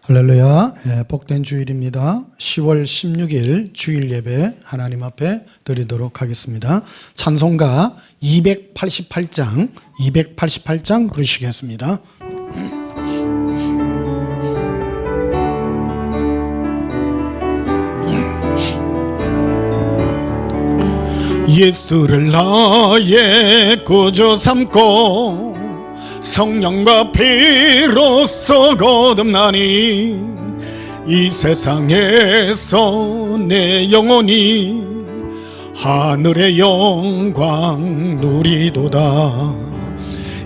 할렐루야. 복된 주일입니다. 10월 16일 주일 예배 하나님 앞에 드리도록 하겠습니다. 찬송가 288장 부르시겠습니다. 예수를 나의 구주 삼고 성령과 피로써 거듭나니 이 세상에서 내 영혼이 하늘의 영광 누리도다.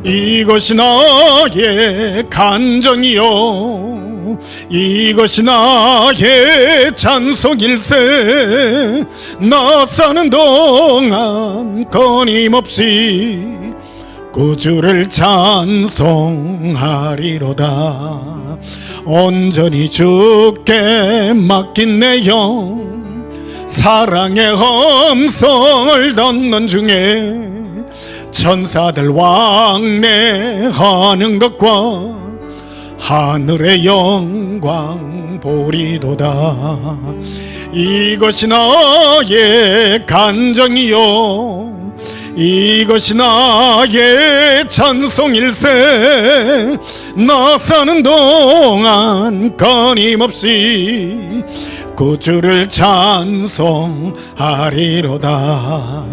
이것이 나의 간정이요 이것이 나의 찬송일세. 나 사는 동안 끊임없이 구주를 찬송하리로다. 온전히 주께 맡긴 내 영 사랑의 함성을 걷는 중에 천사들 왕래하는 것과 하늘의 영광 보리도다. 이것이 나의 간정이요 이것이 나의 찬송일세. 나 사는 동안 끊임없이 구주를 찬송하리로다.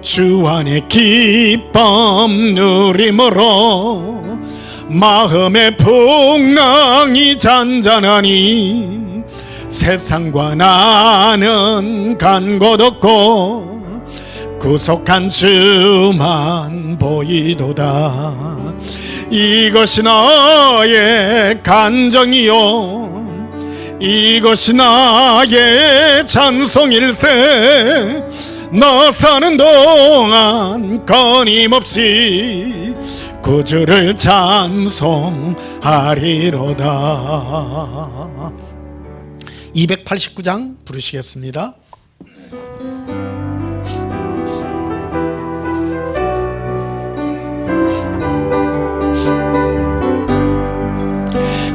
주 안에 기쁨 누림으로 마음의 풍랑이 잔잔하니 세상과 나는 간 곳 없고 구속한 주만 보이도다. 이것이 나의 간정이요 이것이 나의 찬송일세. 나 사는 동안 끊임없이 구주를 찬송하리로다. 289장 부르시겠습니다.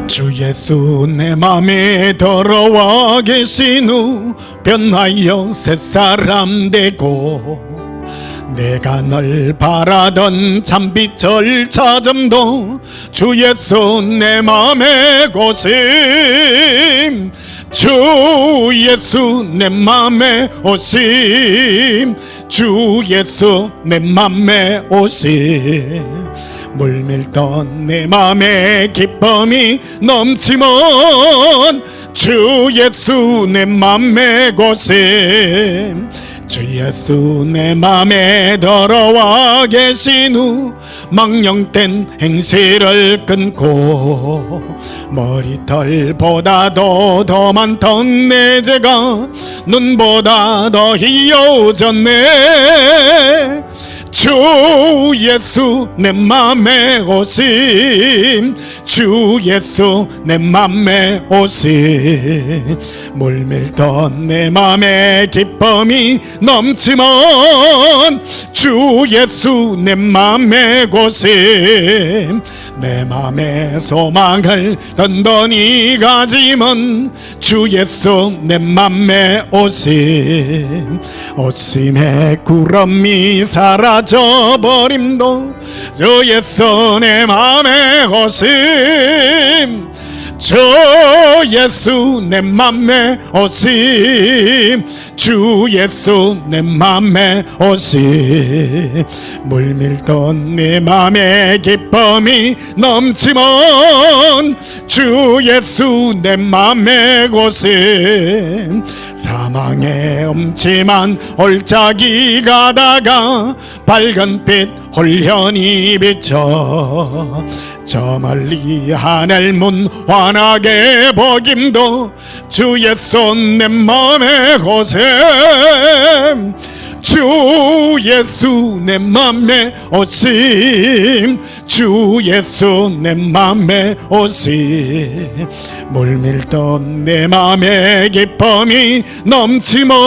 주 예수 내 맘에 들어와 계신 후 변하여 새사람 되고 내가 널 바라던 참빛을 찾음도 주 예수 내 맘에 오심. 주 예수 내 맘에 오심. 주 예수 내 맘에 오심. 물밀던 내 맘에 기쁨이 넘치면 주 예수 내 맘에 오심. 주 예수 내 맘에 들어와 계신 후 망령된 행실을 끊고 머리털보다도 더 많던 내 죄가 눈보다 더 희어졌네. 주 예수 내 맘에 오심. 주 예수 내 맘에 오심. 물밀던 내 맘에 기쁨이 넘치면 주 예수 내 맘에 오심. 내 맘에 소망을 던던히 가지면 주 예수 내 맘에 오심. 오심의 구름이 사라져버림도 주 예수 내 맘에 오심. 주 예수 내 맘에 오심. 주 예수 내 맘에 오심. 물밀던 내 맘에 기쁨이 넘치면 주 예수 내 맘에 오심. 사망의 음침한 올짜기 가다가 밝은 빛 홀연히 비쳐 저 멀리 하늘문 환하게 보김도 주 예수 내 맘에 오심. 주 예수 내 맘에 오심. 주 예수 내 맘에 오심. 물밀던 내 맘에 기쁨이 넘치면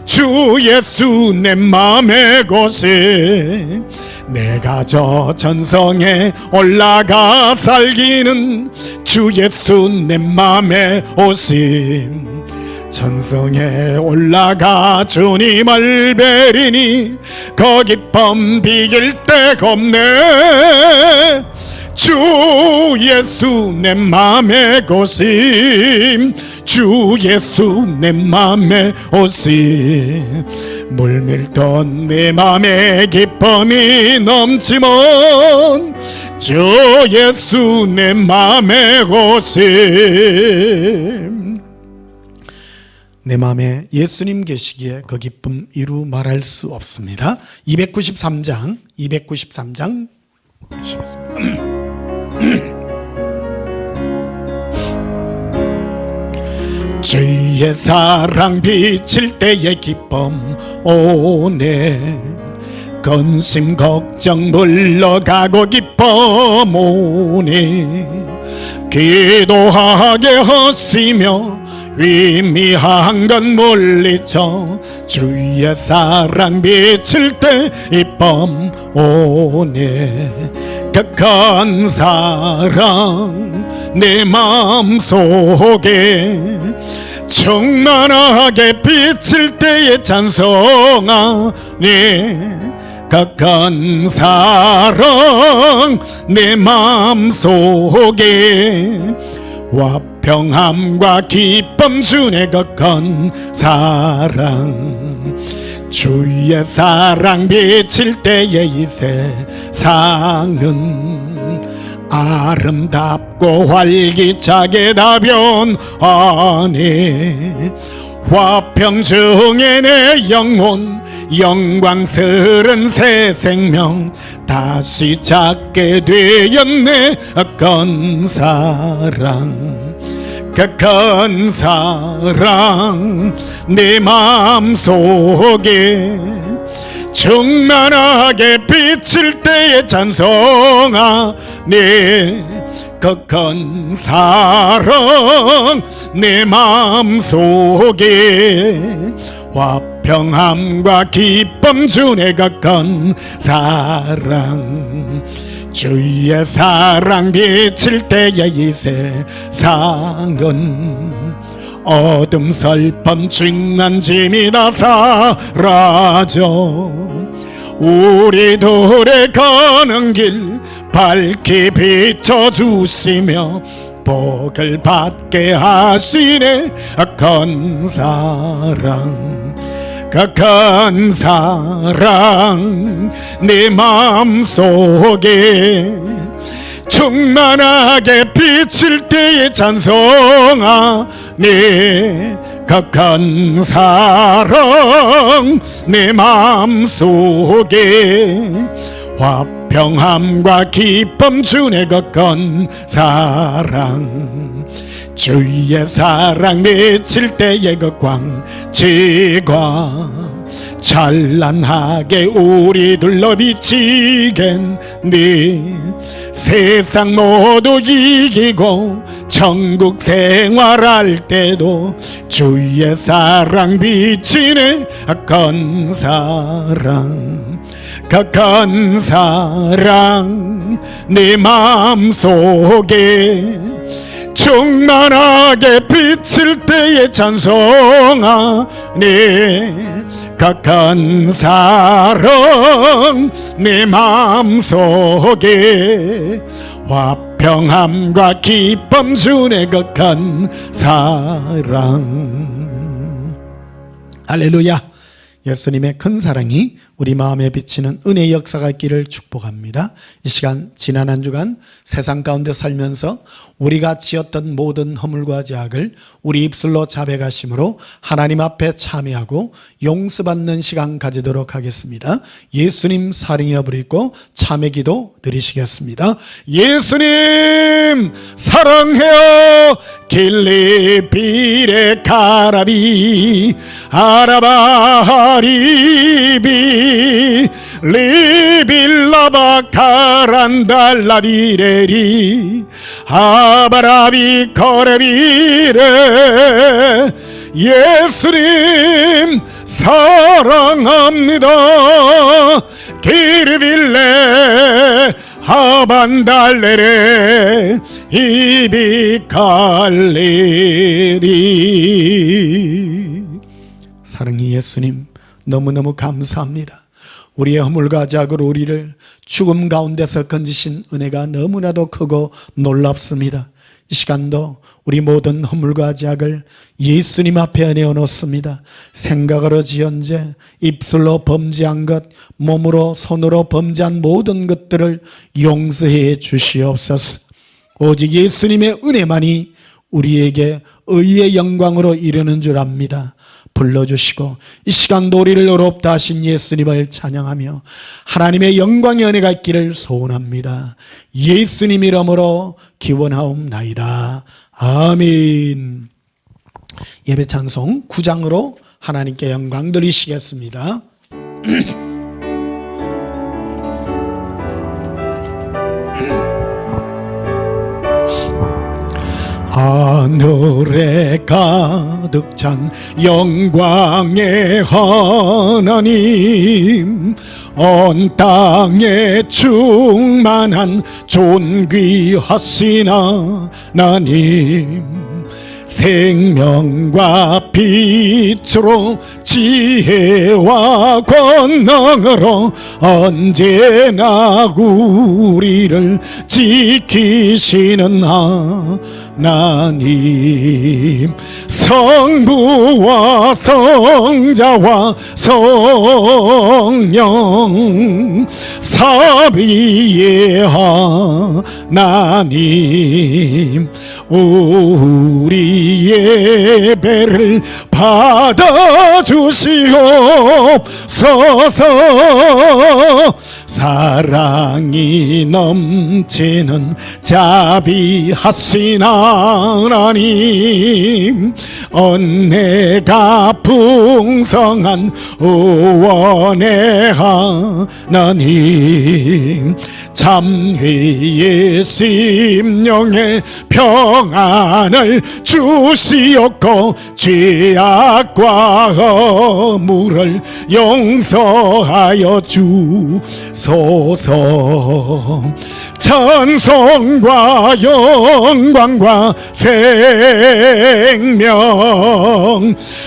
주 예수 내 맘에 오심. 내가 저 전성에 올라가 살기는 주 예수 내 맘에 오심. 전성에 올라가 주님을 뵈리니 그 기쁨 비길 데가 없네. 주 예수 내 맘에 오심. 주 예수 내 맘에 오심. 물밀던 내 맘에 기쁨이 넘치면 주 예수 내 맘에 오심. 내 마음에 예수님 계시기에 그 기쁨 이루 말할 수 없습니다. 293장 보시겠습니다. 주의 사랑 비칠 때의 기쁨 오네. 근심 걱정 물러가고 기쁨 오네. 기도하게 하시며 위미한 건 물리쳐 주의 사랑 비칠 때 기쁨 오네. 격한 사랑 내 마음속에 충만하게 비칠 때의 찬송하네. 격한 사랑 내 마음속에 화평함과 기쁨 주네. 격한 사랑 주의 사랑 비칠 때의 이 세상은 아름답고 활기차게 다변하네. 화평 중에 내 영혼 영광스런 새 생명 다시 찾게 되었네. 큰 사랑 큰 사랑 내 마음속에 충만하게 비칠 때의 찬송하네. 큰 사랑 내 마음속에 화평함과 기쁨 주네. 큰 사랑 주의 사랑 비칠 때의 이 세상은 어둠 슬픔 중한 짐이 다 사라져 우리들의 가는 길 밝게 비춰주시며 복을 받게 하시네. 큰 사랑 큰 사랑 내 마음속에 충만하게 비칠 때의 찬송하네. 큰 사랑 내 마음속에 화평함과 기쁨 주네. 큰 사랑 주의 사랑 비칠 때의 그 광채가 찬란하게 우리들로 비치겠네. 세상 모두 이기고 천국 생활할 때도 주의 사랑 비치네. 큰 사랑 큰 사랑 내 마음속에 충만하게 비칠 때의 찬송하네. 큰 사랑 내 마음속에 화평함과 기쁨 주네. 큰 사랑. 할렐루야. 예수님의 큰 사랑이 우리 마음에 비치는 은혜의 역사가 있기를 축복합니다. 이 시간 지난 한 주간 세상 가운데 살면서 우리가 지었던 모든 허물과 죄악을 우리 입술로 자백하심으로 하나님 앞에 참회하고 용서받는 시간 가지도록 하겠습니다. 예수님 사랑이 부리고 참회기도 드리시겠습니다. 예수님 사랑해요. 길리비레 카라비 아라바하리비 리빌라바 카란달라비레리 아바라비 코레비레. 예수님 사랑합니다. 키르빌레 하반달레레 이비칼레리. 사랑의 예수님, 너무너무 감사합니다. 우리의 허물과 자고로 우리를 죽음 가운데서 건지신 은혜가 너무나도 크고 놀랍습니다. 이 시간도 우리 모든 허물과 죄악을 예수님 앞에 내어놓습니다. 생각으로 지은 죄, 입술로 범죄한 것, 몸으로 손으로 범죄한 모든 것들을 용서해 주시옵소서. 오직 예수님의 은혜만이 우리에게 의의 영광으로 이르는 줄 압니다. 불러주시고 이 시간도 우리를 의롭다 하신 예수님을 찬양하며 하나님의 영광의 은혜가 있기를 소원합니다. 예수님 이름으로 기원하옵나이다. 아멘. 예배 찬송 9장으로 하나님께 영광 돌리시겠습니다. 하늘에 가득 찬 영광의 하나님, 온 땅에 충만한 존귀하신 하나님, 생명과 빛으로 지혜와 권능으로 언제나 우리를 지키시는 하나님, 성부와 성자와 성령 사비의 하나님, 우리 예배를 받아주시옵소서. 사랑이 넘치는 자비하신 하나님, 은혜가 풍성한 의원의 하나님, 참회의 심령에 평안을 주시옵고 죄악과 허물을 용서하여 주소서. 찬송과 영광과 생명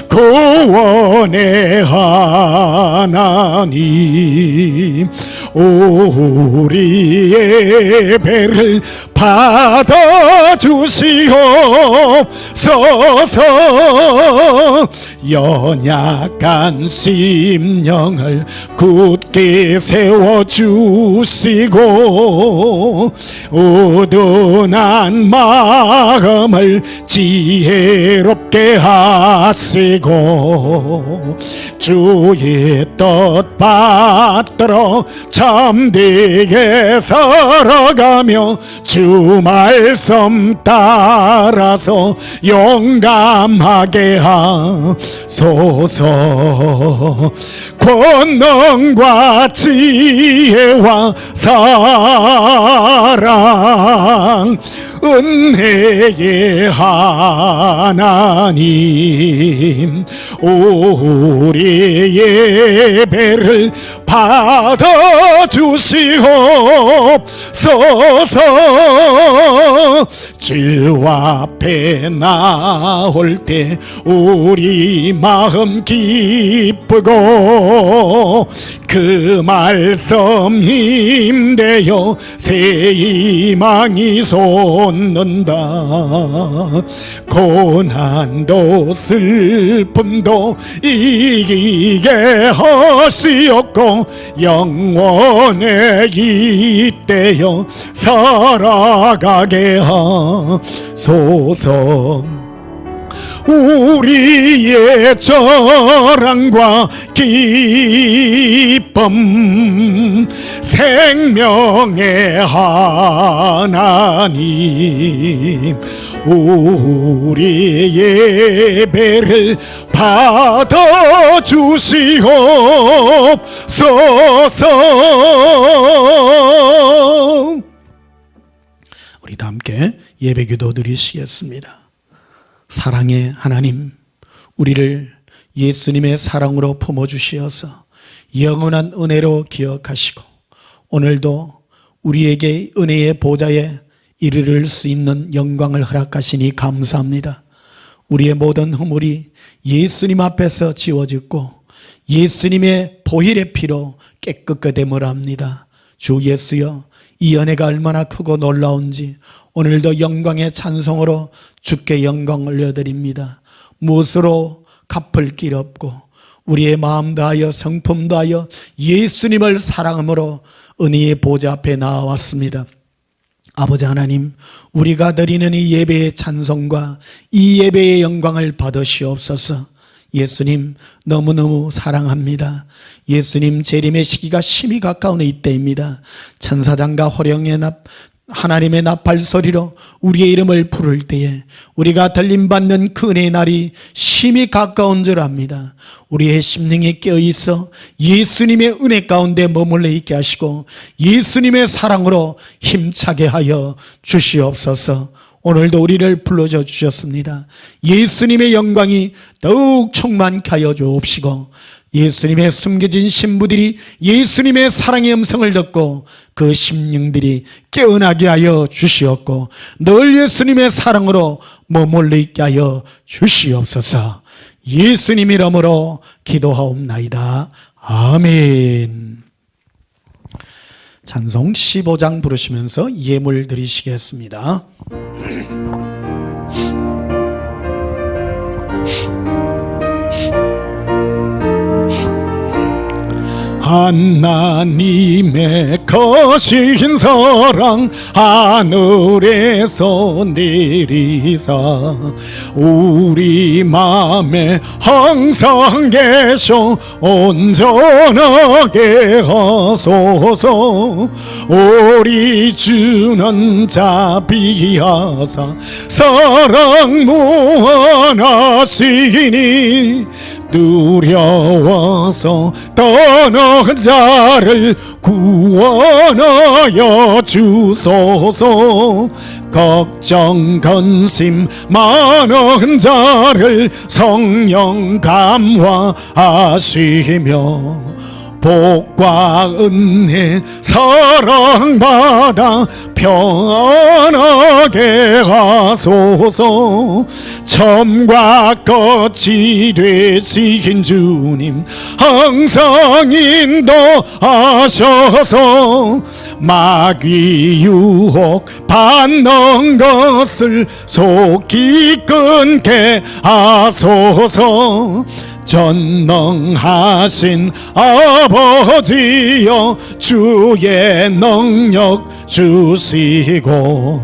구원의 하나님, 우리 예배를 받아주시옵소서. 연약한 심령을 굳게 세워주시고 우둔한 마음을 지혜롭게 하시고 주의 뜻 받들어 참되게 살아가며 주 말씀 따라서 용감하게 하소서. 권능과 지혜와 사랑 은혜의 하나님, 우리 예배를 받아주시옵소서. 주 앞에 나올 때 우리 마음 기쁘고 그 말씀 힘되어 새 희망이 솟는다. 고난도 슬픔도 이기게 하시옵고 영원에 깃대어 살아가게 하소서. 우리의 자랑과 기쁨 생명의 하나님, 우리 예배를 받아주시옵소서. 우리 다 함께 예배기도 드리시겠습니다. 사랑의 하나님, 우리를 예수님의 사랑으로 품어주시어서 영원한 은혜로 기억하시고 오늘도 우리에게 은혜의 보좌에 이르를 수 있는 영광을 허락하시니 감사합니다. 우리의 모든 허물이 예수님 앞에서 지워졌고 예수님의 보혈의 피로 깨끗게 됨을 압니다. 주 예수여, 이 은혜가 얼마나 크고 놀라운지 오늘도 영광의 찬송으로 주께 영광 올려드립니다. 무엇으로 갚을 길 없고 우리의 마음 다하여 성품 다하여 예수님을 사랑함으로 은혜의 보좌 앞에 나왔습니다. 아버지 하나님, 우리가 드리는 이 예배의 찬송과 이 예배의 영광을 받으시옵소서. 예수님 너무너무 사랑합니다. 예수님 재림의 시기가 심히 가까운 이때입니다. 천사장과 호령의 하나님의 나팔 소리로 우리의 이름을 부를 때에 우리가 들림받는 그 은혜의 날이 심히 가까운 줄 압니다. 우리의 심령이 깨어있어 예수님의 은혜 가운데 머물러 있게 하시고 예수님의 사랑으로 힘차게 하여 주시옵소서. 오늘도 우리를 불러줘 주셨습니다. 예수님의 영광이 더욱 충만케 하여 주옵시고 예수님의 숨겨진 신부들이 예수님의 사랑의 음성을 듣고 그 심령들이 깨어나게 하여 주시옵고 늘 예수님의 사랑으로 머물러 있게 하여 주시옵소서. 예수님 이름으로 기도하옵나이다. 아멘. 찬송 15장 부르시면서 예물 드리시겠습니다. 하나님의 거신 사랑 하늘에서 내리사 우리 맘에 항상 계셔 온전하게 하소서. 우리 주는 자비하사 사랑 무한하시니 두려워서 떠난 자를 구원하여 주소서. 걱정 근심 많은 자를 성령 감화하시며 복과 은혜 사랑받아 평안하게 하소서. 처음과 끝이 되신 주님 항상 인도하셔서 마귀 유혹 받는 것을 속히 끊게 하소서. 전능하신 아버지여 주의 능력 주시고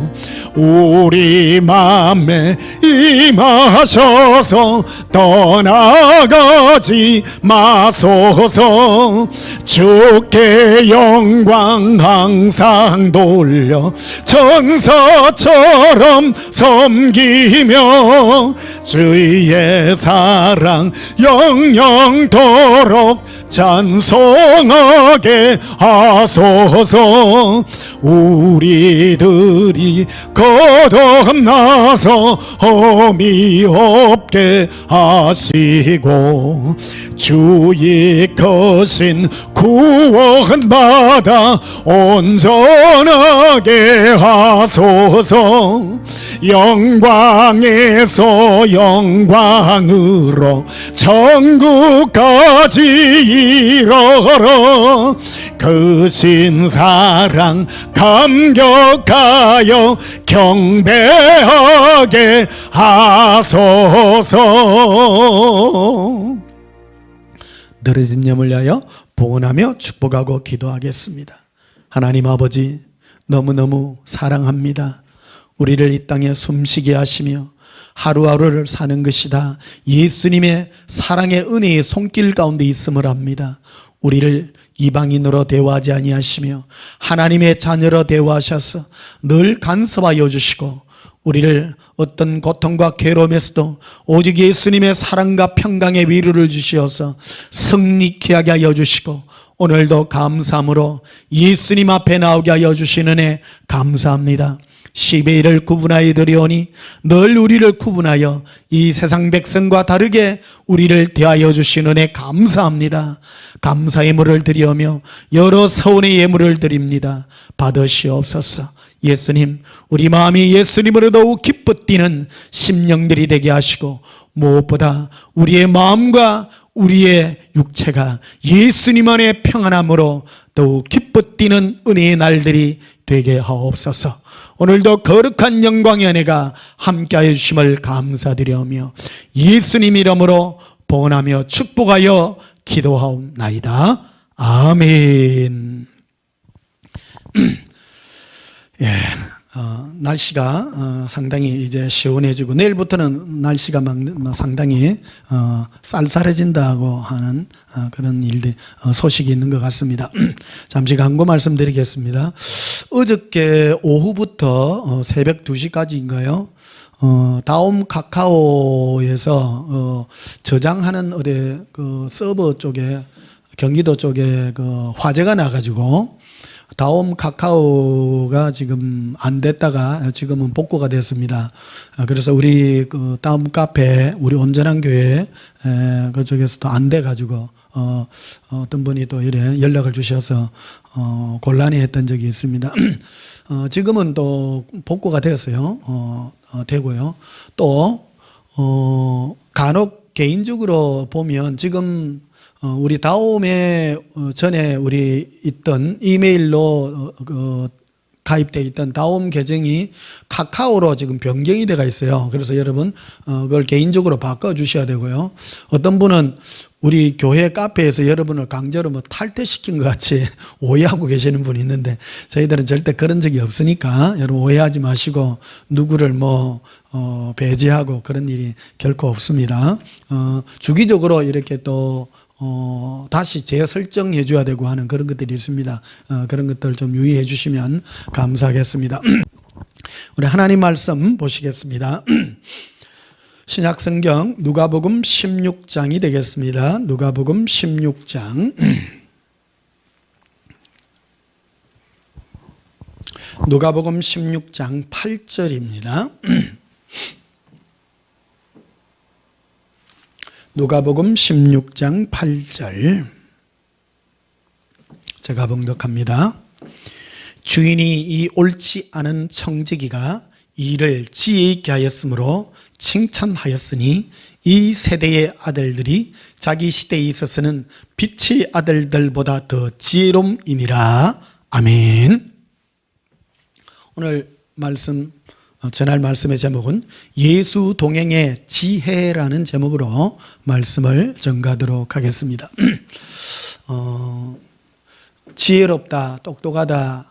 우리 맘에 임하셔서 떠나가지 마소서. 주께 영광 항상 돌려 천사처럼 섬기며 주의 사랑 영영토록 찬송하게 하소서. 우리들이 거듭나서 험이 없게 하시고 주의 거신 구원받아 온전하게 하소서. 영광에서 영광으로 천국까지 이르러 그 신사랑 감격하여 경배하게 하소서. 늘어진 염을 위하여 봉헌하며 축복하고 기도하겠습니다. 하나님 아버지, 너무너무 사랑합니다. 우리를 이 땅에 숨쉬게 하시며 하루하루를 사는 것이 다 예수님의 사랑의 은혜의 손길 가운데 있음을 압니다. 우리를 이방인으로 대우하지 아니하시며 하나님의 자녀로 대우하셔서 늘 간섭하여 주시고 우리를 어떤 고통과 괴로움에서도 오직 예수님의 사랑과 평강의 위로를 주시어서 승리케 하게 하여 주시고 오늘도 감사함으로 예수님 앞에 나오게 하여 주시는 애 감사합니다. 시베이를 구분하여 드리오니 늘 우리를 구분하여 이 세상 백성과 다르게 우리를 대하여 주신 은혜 감사합니다. 감사의 물을 드리오며 여러 서운의 예물을 드립니다. 받으시옵소서. 예수님, 우리 마음이 예수님으로 더욱 기뻐 뛰는 심령들이 되게 하시고 무엇보다 우리의 마음과 우리의 육체가 예수님 안에 평안함으로 더욱 기뻐 뛰는 은혜의 날들이 되게 하옵소서. 오늘도 거룩한 영광의 은혜가 함께하여 주심을 감사드리오며 예수님 이름으로 봉헌하며 축복하여 기도하옵나이다. 아멘. 예, 날씨가 상당히 이제 시원해지고 내일부터는 날씨가 상당히 쌀쌀해진다고 하는 그런 일들 소식이 있는 것 같습니다. 잠시 광고 말씀드리겠습니다. 어저께 오후부터 새벽 2시까지인가요? 다음 카카오에서 저장하는 어디 그 서버 쪽에 경기도 쪽에 그 화재가 나가지고 다음 카카오가 지금 안 됐다가 지금은 복구가 됐습니다. 그래서 우리 그 다음 카페, 우리 온전한 교회 그쪽에서도 안 돼가지고 어떤 분이 또 이래 연락을 주셔서 곤란해했던 적이 있습니다. 지금은 또 복구가 되었어요. 되고요. 또 간혹 개인적으로 보면 지금 우리 다음에 전에 우리 있던 이메일로 가입되어 있던 다음 계정이 카카오로 지금 변경이 되어 있어요. 그래서 여러분 그걸 개인적으로 바꿔주셔야 되고요. 어떤 분은 우리 교회 카페에서 여러분을 강제로 뭐 탈퇴시킨 것 같이 오해하고 계시는 분이 있는데 저희들은 절대 그런 적이 없으니까 여러분 오해하지 마시고 누구를 배제하고 그런 일이 결코 없습니다. 주기적으로 이렇게 또 다시 재설정해 줘야 되고 하는 그런 것들이 있습니다. 그런 것들 좀 유의해 주시면 감사하겠습니다. 우리 하나님 말씀 보시겠습니다. 신약성경 누가복음 16장이 되겠습니다. 누가복음 16장 누가복음 16장 8절입니다. 누가복음 16장 8절 제가 봉독합니다. 주인이 이 옳지 않은 청지기가 이를 지혜 있게 하였으므로 칭찬하였으니 이 세대의 아들들이 자기 시대에 있어서는 빛의 아들들보다 더 지혜로움이니라. 아멘. 오늘 전할 말씀의 제목은 예수 동행의 지혜라는 제목으로 말씀을 전가하도록 하겠습니다. 지혜롭다, 똑똑하다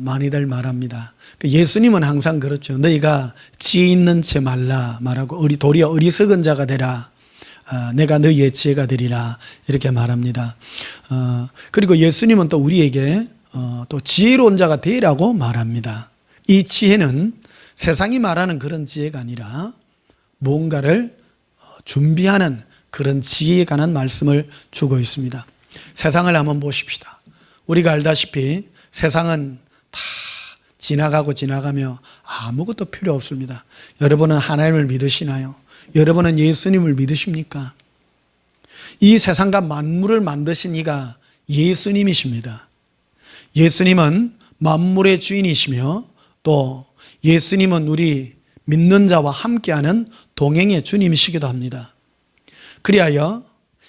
많이들 말합니다. 예수님은 항상 그렇죠. 너희가 지혜 있는 채 말하고 도리어 어리석은 자가 되라. 내가 너희의 지혜가 되리라 이렇게 말합니다. 그리고 예수님은 또 우리에게 또 지혜로운 자가 되라고 말합니다. 이 지혜는 세상이 말하는 그런 지혜가 아니라 뭔가를 준비하는 그런 지혜에 관한 말씀을 주고 있습니다. 세상을 한번 보십시다. 우리가 알다시피 세상은 다 지나가며 아무것도 필요 없습니다. 여러분은 하나님을 믿으시나요? 여러분은 예수님을 믿으십니까? 이 세상과 만물을 만드신 이가 예수님이십니다. 예수님은 만물의 주인이시며 또 예수님은 우리 믿는 자와 함께하는 동행의 주님이시기도 합니다. 그리하여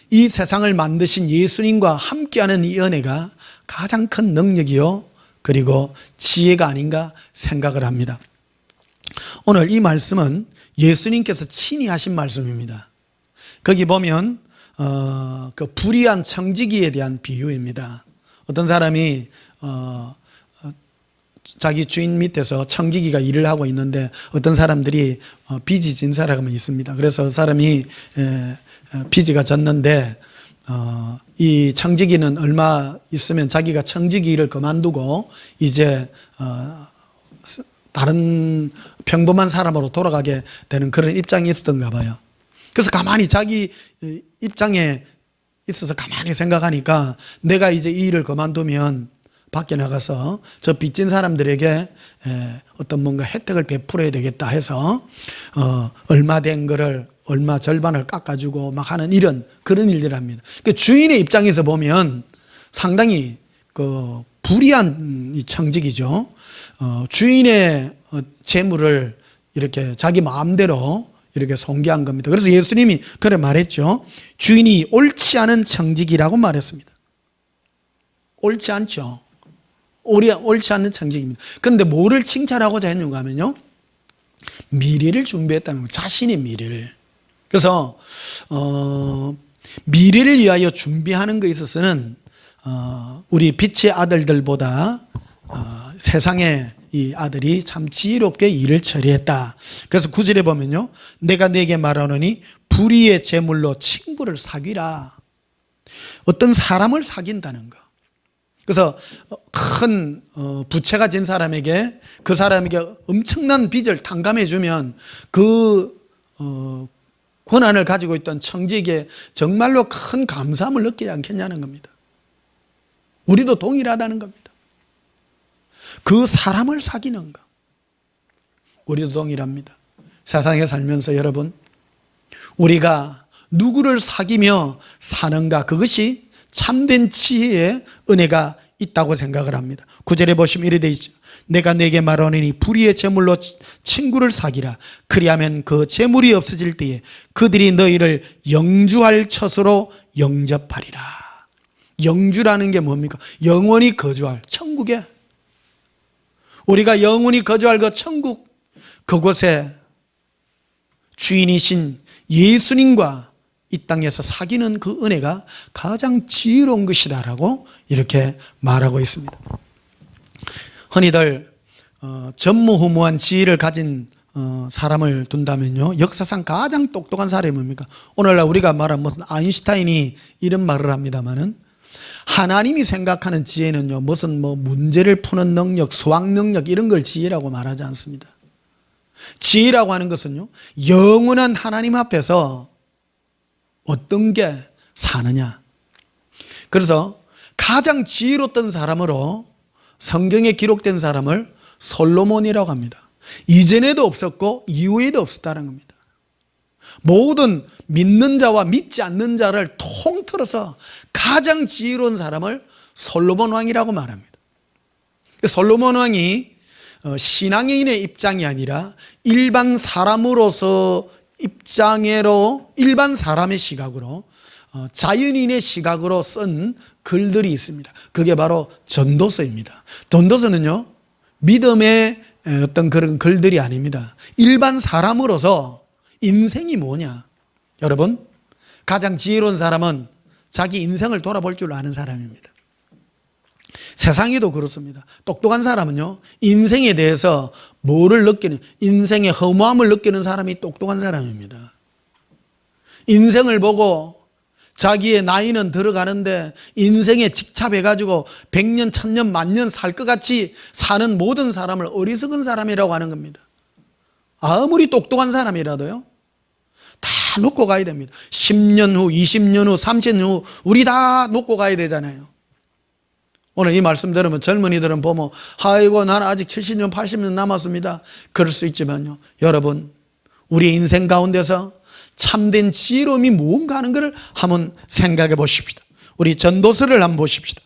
이 세상을 만드신 예수님과 함께하는 이 은혜가 가장 큰 능력이요 그리고 지혜가 아닌가 생각을 합니다. 오늘 이 말씀은 예수님께서 친히 하신 말씀입니다. 거기 보면 그 불의한 청지기에 대한 비유입니다. 어떤 사람이 자기 주인 밑에서 청지기가 일을 하고 있는데 어떤 사람들이 빚이 진 사람이 있습니다. 그래서 사람이 빚이가 졌는데 이 청지기는 얼마 있으면 자기가 청지기 일을 그만두고 이제 다른 평범한 사람으로 돌아가게 되는 그런 입장이 있었던가 봐요. 그래서 가만히 자기 입장에 있어서 가만히 생각하니까 내가 이제 이 일을 그만두면 밖에 나가서 저 빚진 사람들에게 어떤 뭔가 혜택을 베풀어야 되겠다 해서 얼마 된 거를 얼마 절반을 깎아주고 막 하는 그런 일들합니다. 그 주인의 입장에서 보면 상당히 그 불이한 이 청직이죠. 주인의 재물을 이렇게 자기 마음대로 이렇게 손괴한 겁니다. 그래서 예수님이 그래 말했죠. 주인이 옳지 않은 청직이라고 말했습니다. 옳지 않죠. 옳지 않는 청직입니다. 그런데 뭐를 칭찬하고자 했는가 하면요, 미래를 준비했다는 거예요. 자신의 미래를. 그래서 미래를 위하여 준비하는 것에 있어서는 우리 빛의 아들들보다 세상의 이 아들이 참 지혜롭게 일을 처리했다. 그래서 9절에 보면요, 내가 네게 말하노니 불의의 제물로 친구를 사귀라. 어떤 사람을 사귄다는 거. 그래서 큰 부채가 진 사람에게 그 사람에게 엄청난 빚을 탕감해 주면 그 권한을 가지고 있던 청지에게 정말로 큰 감사함을 느끼지 않겠냐는 겁니다. 우리도 동일하다는 겁니다. 그 사람을 사귀는 것, 우리도 동일합니다. 세상에 살면서 여러분, 우리가 누구를 사귀며 사는가, 그것이 참된 지혜의 은혜가 있다고 생각을 합니다. 9절에 보시면 이래 돼 있죠. 내가 네게 말하노니 불의의 제물로 친구를 사귀라. 그리하면 그 제물이 없어질 때에 그들이 너희를 영주할 처소로 영접하리라. 영주라는 게 뭡니까? 영원히 거주할 천국에, 우리가 영원히 거주할 그 천국, 그곳에 주인이신 예수님과 이 땅에서 사귀는 그 은혜가 가장 지혜로운 것이다라고 이렇게 말하고 있습니다. 흔히들 전무후무한 지혜를 가진 사람을 둔다면요, 역사상 가장 똑똑한 사람이 뭡니까? 오늘날 우리가 말한 무슨 아인슈타인이 이런 말을 합니다마는, 하나님이 생각하는 지혜는요, 무슨 문제를 푸는 능력, 수학 능력 이런 걸 지혜라고 말하지 않습니다. 지혜라고 하는 것은요, 영원한 하나님 앞에서 어떤 게 사느냐. 그래서 가장 지혜로웠던 사람으로 성경에 기록된 사람을 솔로몬이라고 합니다. 이전에도 없었고 이후에도 없었다는 겁니다. 모든 믿는 자와 믿지 않는 자를 통틀어서 가장 지혜로운 사람을 솔로몬 왕이라고 말합니다. 솔로몬 왕이 신앙인의 입장이 아니라 일반 사람으로서 입장으로, 일반 사람의 시각으로, 자연인의 시각으로 쓴 글들이 있습니다. 그게 바로 전도서입니다. 전도서는요, 믿음의 어떤 그런 글들이 아닙니다. 일반 사람으로서 인생이 뭐냐. 여러분, 가장 지혜로운 사람은 자기 인생을 돌아볼 줄 아는 사람입니다. 세상에도 그렇습니다. 똑똑한 사람은요, 인생에 대해서 뭐를 느끼는, 인생의 허무함을 느끼는 사람이 똑똑한 사람입니다. 인생을 보고 자기의 나이는 들어가는데 인생에 직찹해가지고 100년, 1000년, 만년 살 것 같이 사는 모든 사람을 어리석은 사람이라고 하는 겁니다. 아무리 똑똑한 사람이라도요, 다 놓고 가야 됩니다. 10년 후, 20년 후, 30년 후 우리 다 놓고 가야 되잖아요. 오늘 이 말씀 들으면 젊은이들은 보면 아이고 나는 아직 70년 80년 남았습니다, 그럴 수 있지만요, 여러분, 우리의 인생 가운데서 참된 지혜로움이 무언가 하는 것을 한번 생각해 보십시다. 우리 전도서를 한번 보십시다.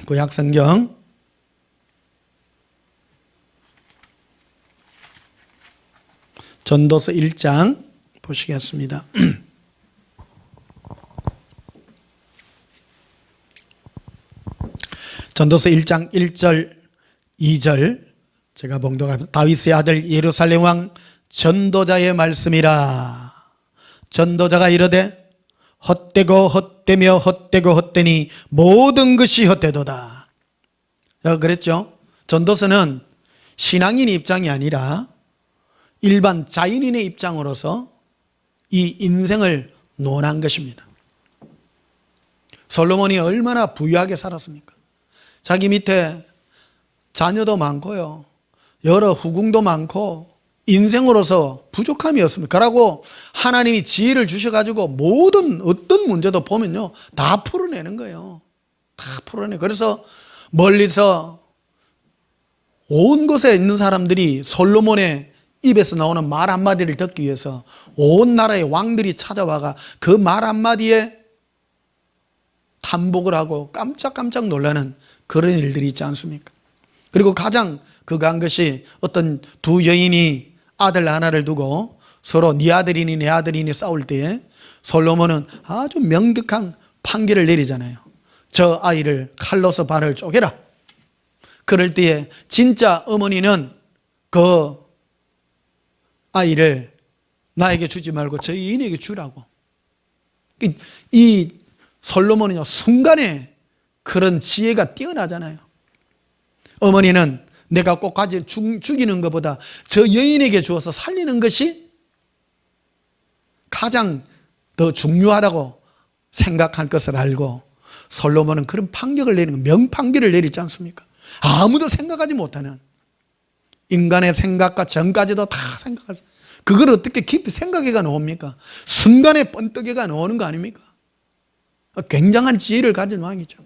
구약성경 전도서 1장 보시겠습니다. 전도서 1장 1절 2절 제가 봉독합니다. 다윗의 아들 예루살렘 왕 전도자의 말씀이라. 전도자가 이르되 헛되고 헛되며 헛되고 헛되니 모든 것이 헛되도다. 제가 그랬죠. 전도서는 신앙인의 입장이 아니라 일반 자연인의 입장으로서 이 인생을 논한 것입니다. 솔로몬이 얼마나 부유하게 살았습니까? 자기 밑에 자녀도 많고요, 여러 후궁도 많고 인생으로서 부족함이 없습니다. 그러고 하나님이 지혜를 주셔가지고 모든 어떤 문제도 보면요, 다 풀어내는 거예요. 다 풀어내. 그래서 멀리서 온 곳에 있는 사람들이 솔로몬의 입에서 나오는 말 한마디를 듣기 위해서 온 나라의 왕들이 찾아와가 그 말 한마디에 탄복을 하고 깜짝깜짝 놀라는 그런 일들이 있지 않습니까? 그리고 가장 극한 것이 어떤 두 여인이 아들 하나를 두고 서로 네 아들이니 내 아들이니 싸울 때에 솔로몬은 아주 명백한 판결을 내리잖아요. 저 아이를 칼로서 발을 쪼개라. 그럴 때에 진짜 어머니는 그 아이를 나에게 주지 말고 저 여인에게 주라고. 이 솔로몬은요, 순간에 그런 지혜가 뛰어나잖아요. 어머니는 내가 꼭 죽이는 것보다 저 여인에게 주어서 살리는 것이 가장 더 중요하다고 생각할 것을 알고 솔로몬은 그런 판결을 내리는 명판결을 내리지 않습니까? 아무도 생각하지 못하는 인간의 생각과 전까지도 다 생각할 그걸 어떻게 깊이 생각해가 나옵니까? 순간에 번뜩이가 나오는 거 아닙니까? 굉장한 지혜를 가진 왕이죠.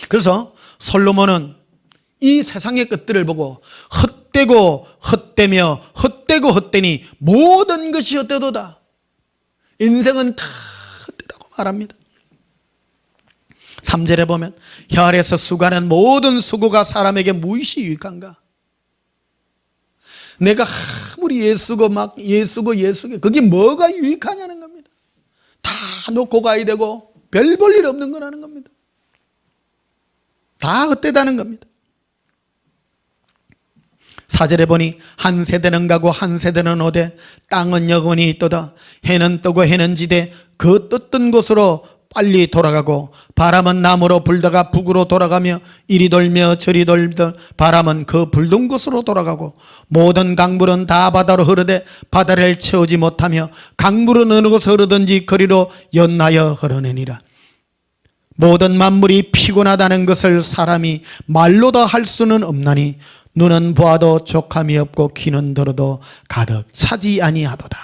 그래서 솔로몬은 이 세상의 것들을 보고 헛되고 헛되며 헛되고 헛되니 모든 것이 헛되도다. 인생은 다 헛되다고 말합니다. 3절에 보면 혀 아래서 수고하는 모든 수고가 사람에게 무엇이 유익한가? 내가 아무리 예수고 막 예수고 그게 뭐가 유익하냐는 겁니다. 다 놓고 가야 되고 별 볼 일 없는 거라는 겁니다. 다 헛되다는 겁니다. 4절에 보니 한 세대는 가고 한 세대는 오되 땅은 영원히 있도다. 해는 뜨고 해는 지되 그 떴던 곳으로 빨리 돌아가고 바람은 남으로 불다가 북으로 돌아가며 이리 돌며 저리 돌던 바람은 그 불던 곳으로 돌아가고 모든 강물은 다 바다로 흐르되 바다를 채우지 못하며 강물은 어느 곳에 흐르든지 거리로 연하여 흐르느니라. 모든 만물이 피곤하다는 것을 사람이 말로 다 할 수는 없나니 눈은 보아도 족함이 없고 귀는 들어도 가득 차지 아니하도다.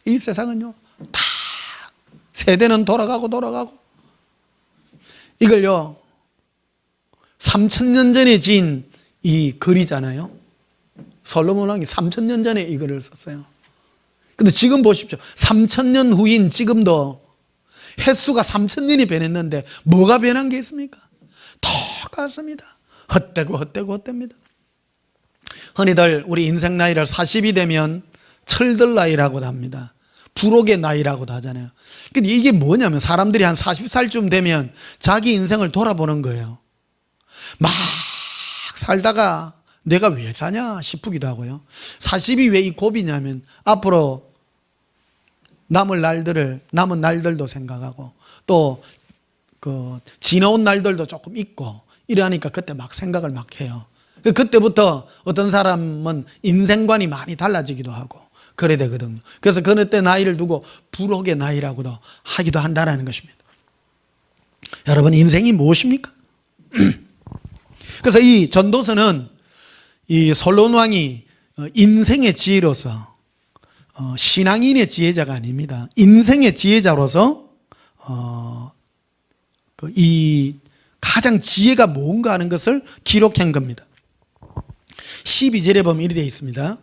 이 세상은요 다 세대는 돌아가고 이걸요 3000년 전에 지은 이 글이잖아요. 솔로몬 왕이 3000년 전에 이 글을 썼어요. 근데 지금 보십시오. 3000년 후인 지금도 횟수가 3000년이 변했는데 뭐가 변한 게 있습니까? 똑같습니다. 헛되고 헛됩니다. 흔히들 우리 인생 나이를 40이 되면 철들 나이라고도 합니다. 부록의 나이라고도 하잖아요. 근데 이게 뭐냐면 사람들이 한 40살쯤 되면 자기 인생을 돌아보는 거예요. 막 살다가 내가 왜 사냐 싶기도 하고요. 40이 왜 이 고비냐면 앞으로 남은 날들도 생각하고 또 지나온 날들도 조금 있고 이러니까 그때 막 생각을 막 해요. 그때부터 어떤 사람은 인생관이 많이 달라지기도 하고 그래야 되거든요. 그래서 그때 나이를 두고 부록의 나이라고도 하기도 한다는 것입니다. 여러분 인생이 무엇입니까? 그래서 이 전도서는 이 솔로몬 왕이 인생의 지혜로서 신앙인의 지혜자가 아닙니다. 인생의 지혜자로서 이 가장 지혜가 뭔가 하는 것을 기록한 겁니다. 12절에 보면 이렇게 되어 있습니다.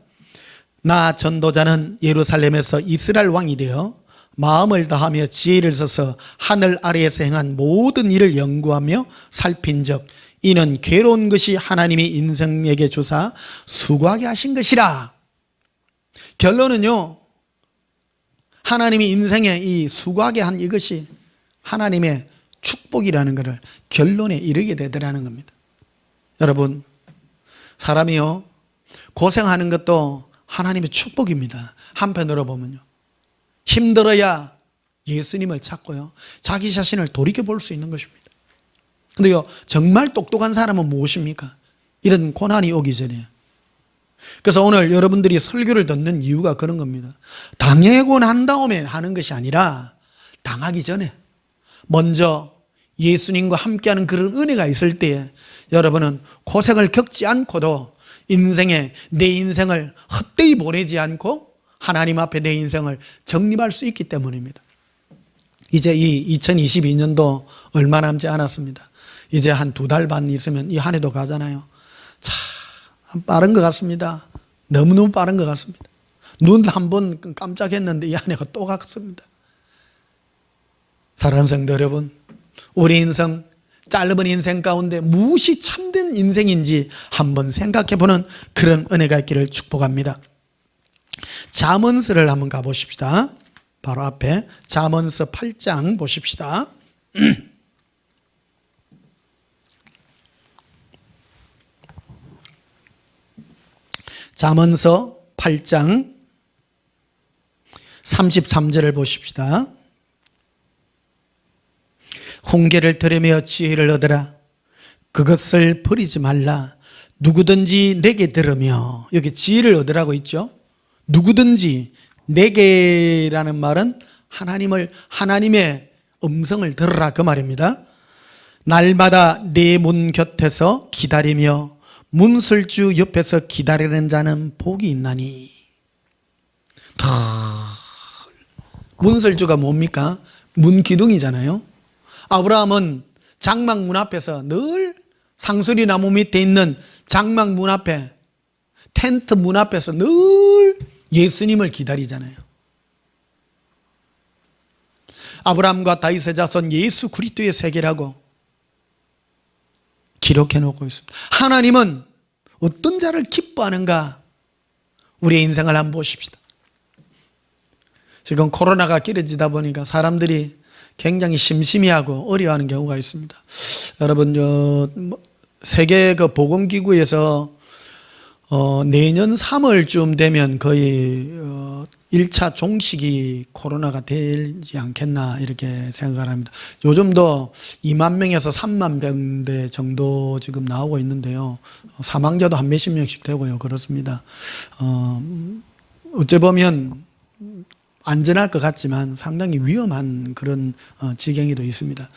나 전도자는 예루살렘에서 이스라엘 왕이 되어 마음을 다하며 지혜를 써서 하늘 아래에서 행한 모든 일을 연구하며 살핀 적 이는 괴로운 것이 하나님이 인생에게 주사 수고하게 하신 것이라. 결론은요, 하나님이 인생에 이 수고하게 한 이것이 하나님의 축복이라는 것을 결론에 이르게 되더라는 겁니다. 여러분, 사람이요 고생하는 것도 하나님의 축복입니다. 한편으로 보면요, 힘들어야 예수님을 찾고요 자기 자신을 돌이켜볼 수 있는 것입니다. 그런데요, 정말 똑똑한 사람은 무엇입니까? 이런 고난이 오기 전에. 그래서 오늘 여러분들이 설교를 듣는 이유가 그런 겁니다. 당하고 난 다음에 하는 것이 아니라 당하기 전에 먼저 예수님과 함께하는 그런 은혜가 있을 때에 여러분은 고생을 겪지 않고도 내 인생을 헛되이 보내지 않고 하나님 앞에 내 인생을 정립할 수 있기 때문입니다. 이제 이 2022년도 얼마 남지 않았습니다. 이제 한 2달 반 있으면 이 한 해도 가잖아요. 참 빠른 것 같습니다. 너무너무 빠른 것 같습니다. 눈 한 번 깜짝했는데 이 한 해가 또 갔습니다. 사랑하는 성도 여러분, 우리 인생, 짧은 인생 가운데 무엇이 참된 인생인지 한번 생각해보는 그런 은혜가 있기를 축복합니다. 잠언서를 한번 가보십시다. 바로 앞에 잠언서 8장 보십시다. 잠언서 8장 33절을 보십시다. 훈계를 들으며 지혜를 얻으라. 그것을 버리지 말라. 누구든지 내게 들으며, 여기 지혜를 얻으라고 있죠. 누구든지, 내게라는 말은 하나님의 음성을 들으라 그 말입니다. 날마다 내 문 곁에서 기다리며 문설주 옆에서 기다리는 자는 복이 있나니. 문설주가 뭡니까? 문 기둥이잖아요. 아브라함은 장막 문 앞에서 늘 상수리 나무 밑에 있는 장막 문 앞에, 텐트 문 앞에서 늘 예수님을 기다리잖아요. 아브라함과 다윗의 자손 예수 그리스도의 세계라고 기록해 놓고 있습니다. 하나님은 어떤 자를 기뻐하는가? 우리의 인생을 한번 보십시다. 지금 코로나가 길어지다 보니까 사람들이 굉장히 심심해하고 어려워하는 경우가 있습니다. 여러분, 세계 그 보건기구에서 내년 3월쯤 되면 거의 1차 종식이 코로나가 되지 않겠나 이렇게 생각을 합니다. 요즘도 2만 명에서 3만 명대 정도 지금 나오고 있는데요. 사망자도 한 몇십 명씩 되고요. 그렇습니다. 어찌 보면 안전할 것 같지만 상당히 위험한 그런 지경에도 있습니다.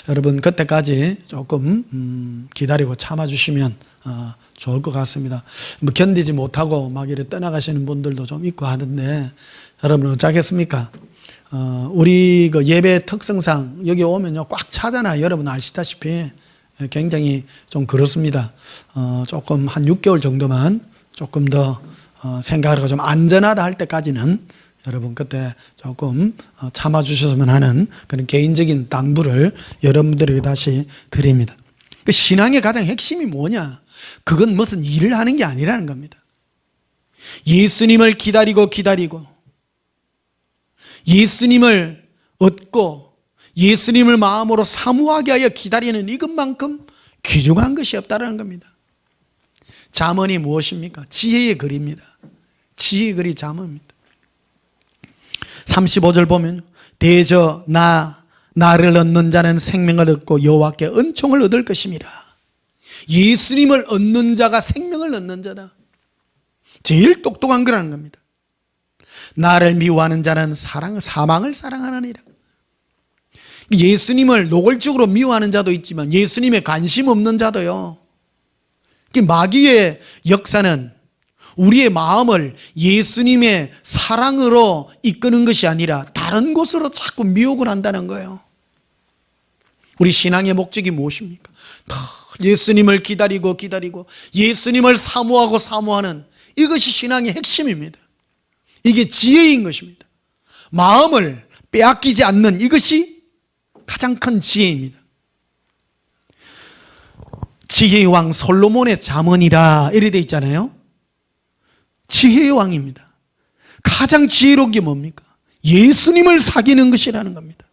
여러분, 그때까지 조금 기다리고 참아주시면 좋을 것 같습니다. 뭐 견디지 못하고 막 이렇게 떠나가시는 분들도 좀 있고 하는데, 여러분 어쩌겠습니까? 우리 그 예배 특성상 여기 오면요 꽉 차잖아요. 여러분 아시다시피 굉장히 좀 그렇습니다. 조금 한 6개월 정도만 조금 더 생각을 하고 좀 안전하다 할 때까지는 여러분 그때 조금 참아주셨으면 하는 그런 개인적인 당부를 여러분들에게 다시 드립니다. 그 신앙의 가장 핵심이 뭐냐? 그건 무슨 일을 하는 게 아니라는 겁니다. 예수님을 기다리고 예수님을 얻고 예수님을 마음으로 사모하게 하여 기다리는 이것만큼 귀중한 것이 없다는 겁니다. 잠언이 무엇입니까? 지혜의 글입니다. 지혜의 글이 잠언입니다. 35절 보면 대저 나를 얻는 자는 생명을 얻고 여호와께 은총을 얻을 것임이라. 예수님을 얻는 자가 생명을 얻는 자다. 제일 똑똑한 거라는 겁니다. 나를 미워하는 자는 사망을 사랑하느니라. 예수님을 노골적으로 미워하는 자도 있지만 예수님에 관심 없는 자도요. 마귀의 역사는 우리의 마음을 예수님의 사랑으로 이끄는 것이 아니라 다른 곳으로 자꾸 미혹을 한다는 거예요. 우리 신앙의 목적이 무엇입니까? 예수님을 기다리고 예수님을 사모하는 이것이 신앙의 핵심입니다. 이게 지혜인 것입니다. 마음을 빼앗기지 않는 이것이 가장 큰 지혜입니다. 지혜의 왕 솔로몬의 잠언이라 이래 돼 있잖아요. 지혜의 왕입니다. 가장 지혜로운 게 뭡니까? 예수님을 사귀는 것이라는 겁니다.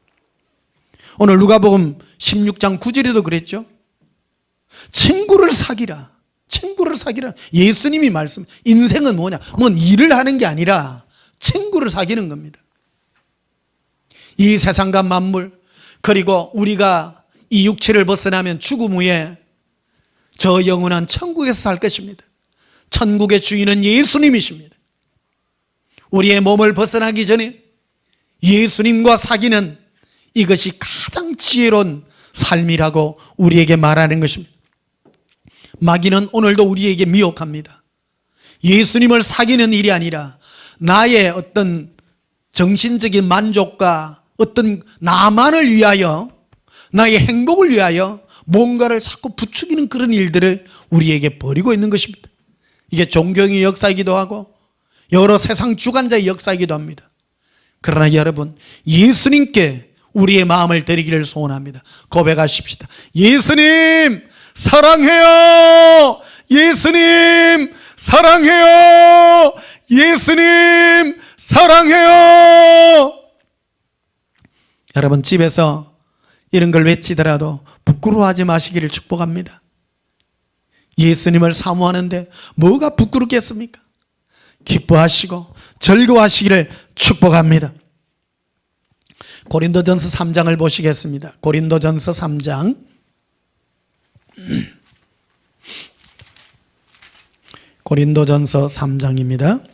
오늘 누가복음 16장 9절에도 그랬죠. 친구를 사귀라. 예수님이 말씀. 인생은 뭐냐? 뭔 일을 하는 게 아니라 친구를 사귀는 겁니다. 이 세상과 만물, 그리고 우리가 이 육체를 벗어나면 죽음 후에 저 영원한 천국에서 살 것입니다. 천국의 주인은 예수님이십니다. 우리의 몸을 벗어나기 전에 예수님과 사귀는 이것이 가장 지혜로운 삶이라고 우리에게 말하는 것입니다. 마귀는 오늘도 우리에게 미혹합니다. 예수님을 사귀는 일이 아니라 나의 어떤 정신적인 만족과 어떤 나만을 위하여, 나의 행복을 위하여 뭔가를 자꾸 부추기는 그런 일들을 우리에게 벌이고 있는 것입니다. 이게 존경의 역사이기도 하고 여러 세상 주관자의 역사이기도 합니다. 그러나 여러분, 예수님께 우리의 마음을 드리기를 소원합니다. 고백하십시다. 예수님 사랑해요. 예수님 사랑해요. 예수님 사랑해요. 여러분, 집에서 이런 걸 외치더라도 부끄러워하지 마시기를 축복합니다. 예수님을 사모하는데 뭐가 부끄럽겠습니까? 기뻐하시고 즐거워하시기를 축복합니다. 고린도전서 3장을 보시겠습니다. 고린도전서 3장. 고린도전서 3장입니다.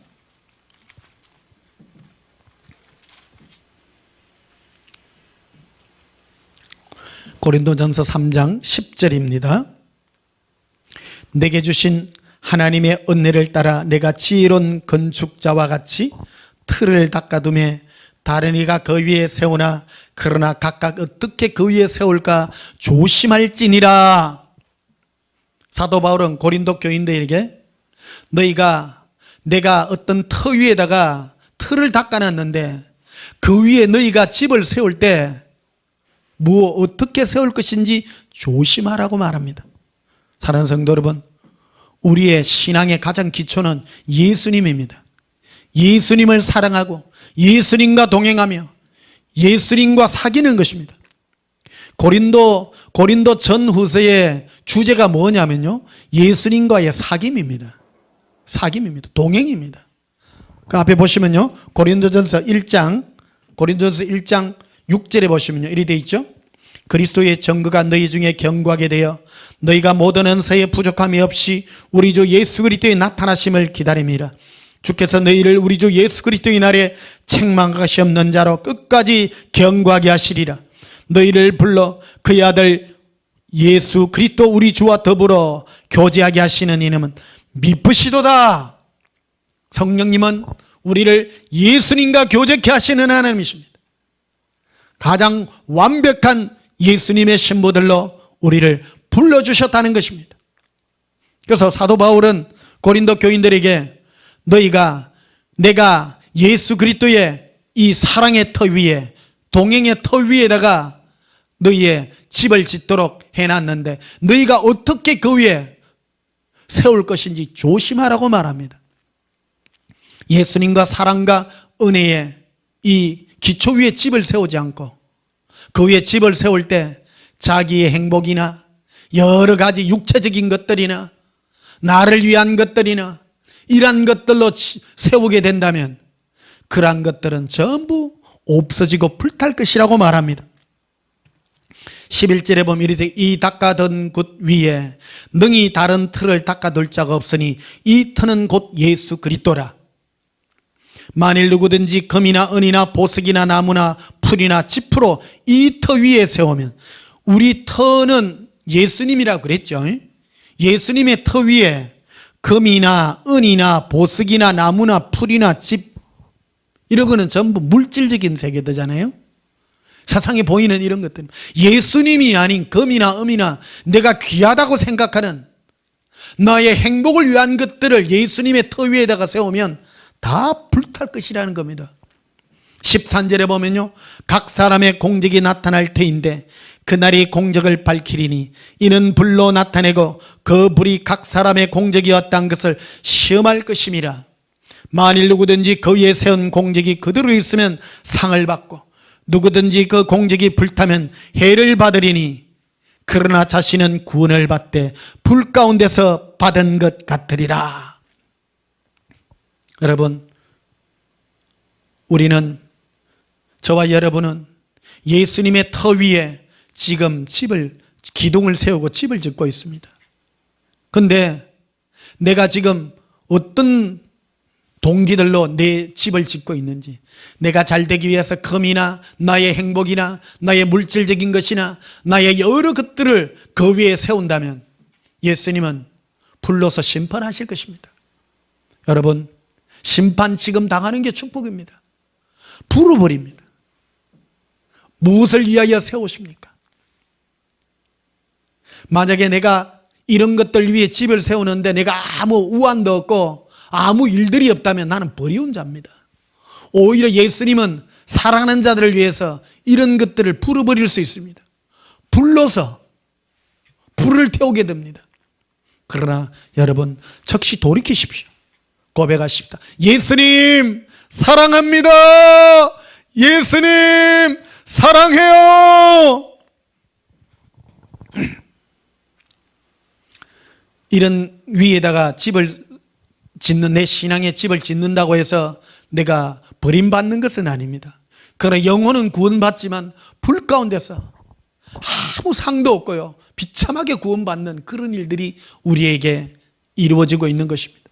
고린도전서 3장 10절입니다. 내게 주신 하나님의 은혜를 따라 내가 지혜로운 건축자와 같이 틀을 닦아두매 다른 이가 그 위에 세우나 그러나 각각 어떻게 그 위에 세울까 조심할지니라. 사도 바울은 고린도 교인들에게 내가 어떤 터 위에다가 틀을 닦아놨는데 그 위에 너희가 집을 세울 때 어떻게 세울 것인지 조심하라고 말합니다. 사랑하는 성도 여러분, 우리의 신앙의 가장 기초는 예수님입니다. 예수님을 사랑하고 예수님과 동행하며 예수님과 사귀는 것입니다. 고린도 전후서의 주제가 뭐냐면요, 예수님과의 사귐입니다. 동행입니다. 그 앞에 보시면요, 고린도전서 1장 6절에 보시면요, 이리 되어 있죠. 그리스도의 증거가 너희 중에 견고하게 되어 너희가 모든 은사에 부족함이 없이 우리 주 예수 그리스도의 나타나심을 기다림이라. 주께서 너희를 우리 주 예수 그리스도의 날에 책망할 것이 없는 자로 끝까지 견고하게 하시리라. 너희를 불러 그의 아들 예수 그리스도 우리 주와 더불어 교제하게 하시는 이름은 미쁘시도다. 성령님은 우리를 예수님과 교제케 하시는 하나님이십니다. 가장 완벽한 예수님의 신부들로 우리를 불러주셨다는 것입니다. 그래서 사도 바울은 고린도 교인들에게 내가 예수 그리스도의 이 사랑의 터 위에, 동행의 터 위에다가 너희의 집을 짓도록 해놨는데 너희가 어떻게 그 위에 세울 것인지 조심하라고 말합니다. 예수님과 사랑과 은혜의 이 기초 위에 집을 세우지 않고 그 위에 집을 세울 때 자기의 행복이나 여러 가지 육체적인 것들이나 나를 위한 것들이나 이러한 것들로 세우게 된다면 그러한 것들은 전부 없어지고 불탈 것이라고 말합니다. 11절에 보면 이르되 이 닦아둔 곳 위에 능히 다른 틀을 닦아둘 자가 없으니 이 터는 곧 예수 그리스도라. 만일 누구든지 금이나 은이나 보석이나 나무나 풀이나 짚으로 이 터 위에 세우면, 우리 터는 예수님이라고 그랬죠. 예수님의 터 위에 금이나 은이나 보석이나 나무나 풀이나 집, 이런 거는 전부 물질적인 세계들잖아요. 세상에 보이는 이런 것들, 예수님이 아닌 금이나 은이나 내가 귀하다고 생각하는 나의 행복을 위한 것들을 예수님의 터 위에다가 세우면 다 불탈 것이라는 겁니다. 13절에 보면요, 각 사람의 공적이 나타날 터인데 그날이 공적을 밝히리니 이는 불로 나타내고 그 불이 각 사람의 공적이 어떠한 것을 시험할 것임이라. 만일 누구든지 그 위에 세운 공적이 그대로 있으면 상을 받고 누구든지 그 공적이 불타면 해를 받으리니 그러나 자신은 구원을 받되 불 가운데서 받은 것 같으리라. 여러분, 우리는, 저와 여러분은 예수님의 터 위에 지금 기둥을 세우고 집을 짓고 있습니다. 그런데 내가 지금 어떤 동기들로 내 집을 짓고 있는지, 내가 잘 되기 위해서 금이나 나의 행복이나 나의 물질적인 것이나 나의 여러 것들을 그 위에 세운다면 예수님은 불러서 심판하실 것입니다. 여러분, 심판 지금 당하는 게 축복입니다. 불어버립니다. 무엇을 위하여 세우십니까? 만약에 내가 이런 것들 위해 집을 세우는데 내가 아무 우환도 없고 아무 일들이 없다면 나는 버리운 자입니다. 오히려 예수님은 사랑하는 자들을 위해서 이런 것들을 불어버릴 수 있습니다. 불러서 불을 태우게 됩니다. 그러나 여러분 즉시 돌이키십시오. 고백하십시다. 예수님 사랑합니다. 예수님 사랑해요. 이런 위에다가 집을 짓는, 내 신앙의 집을 짓는다고 해서 내가 버림받는 것은 아닙니다. 그러나 영혼은 구원받지만 불 가운데서 아무 상도 없고요, 비참하게 구원받는 그런 일들이 우리에게 이루어지고 있는 것입니다.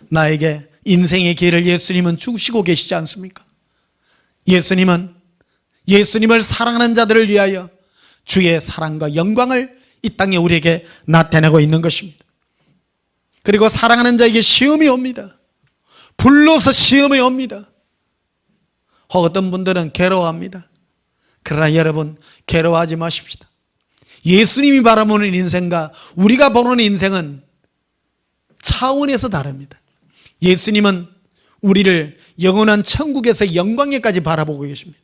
나에게 인생의 길을 예수님은 주시고 계시지 않습니까? 예수님은 예수님을 사랑하는 자들을 위하여 주의 사랑과 영광을 이 땅에 우리에게 나타내고 있는 것입니다. 그리고 사랑하는 자에게 시험이 옵니다. 불로서 시험이 옵니다. 어떤 분들은 괴로워합니다. 그러나 여러분 괴로워하지 마십시다. 예수님이 바라보는 인생과 우리가 보는 인생은 차원에서 다릅니다. 예수님은 우리를 영원한 천국에서 영광에까지 바라보고 계십니다.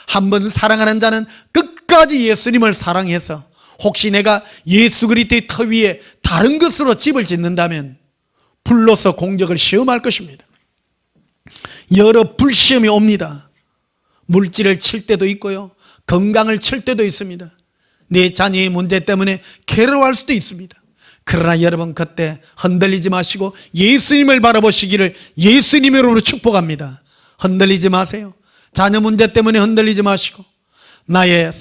한번 사랑하는 자는 끝까지 예수님을 사랑해서 혹시 내가 예수 그리스도의 터 위에 다른 것으로 집을 짓는다면 불로서 공적을 시험할 것입니다. 여러 불시험이 옵니다. 물질을 칠 때도 있고요, 건강을 칠 때도 있습니다. 내 자녀의 문제 때문에 괴로워할 수도 있습니다. 그러나 여러분 그때 흔들리지 마시고 예수님을 바라보시기를 예수님으로 축복합니다. 흔들리지 마세요. 자녀 문제 때문에 흔들리지 마시고 나의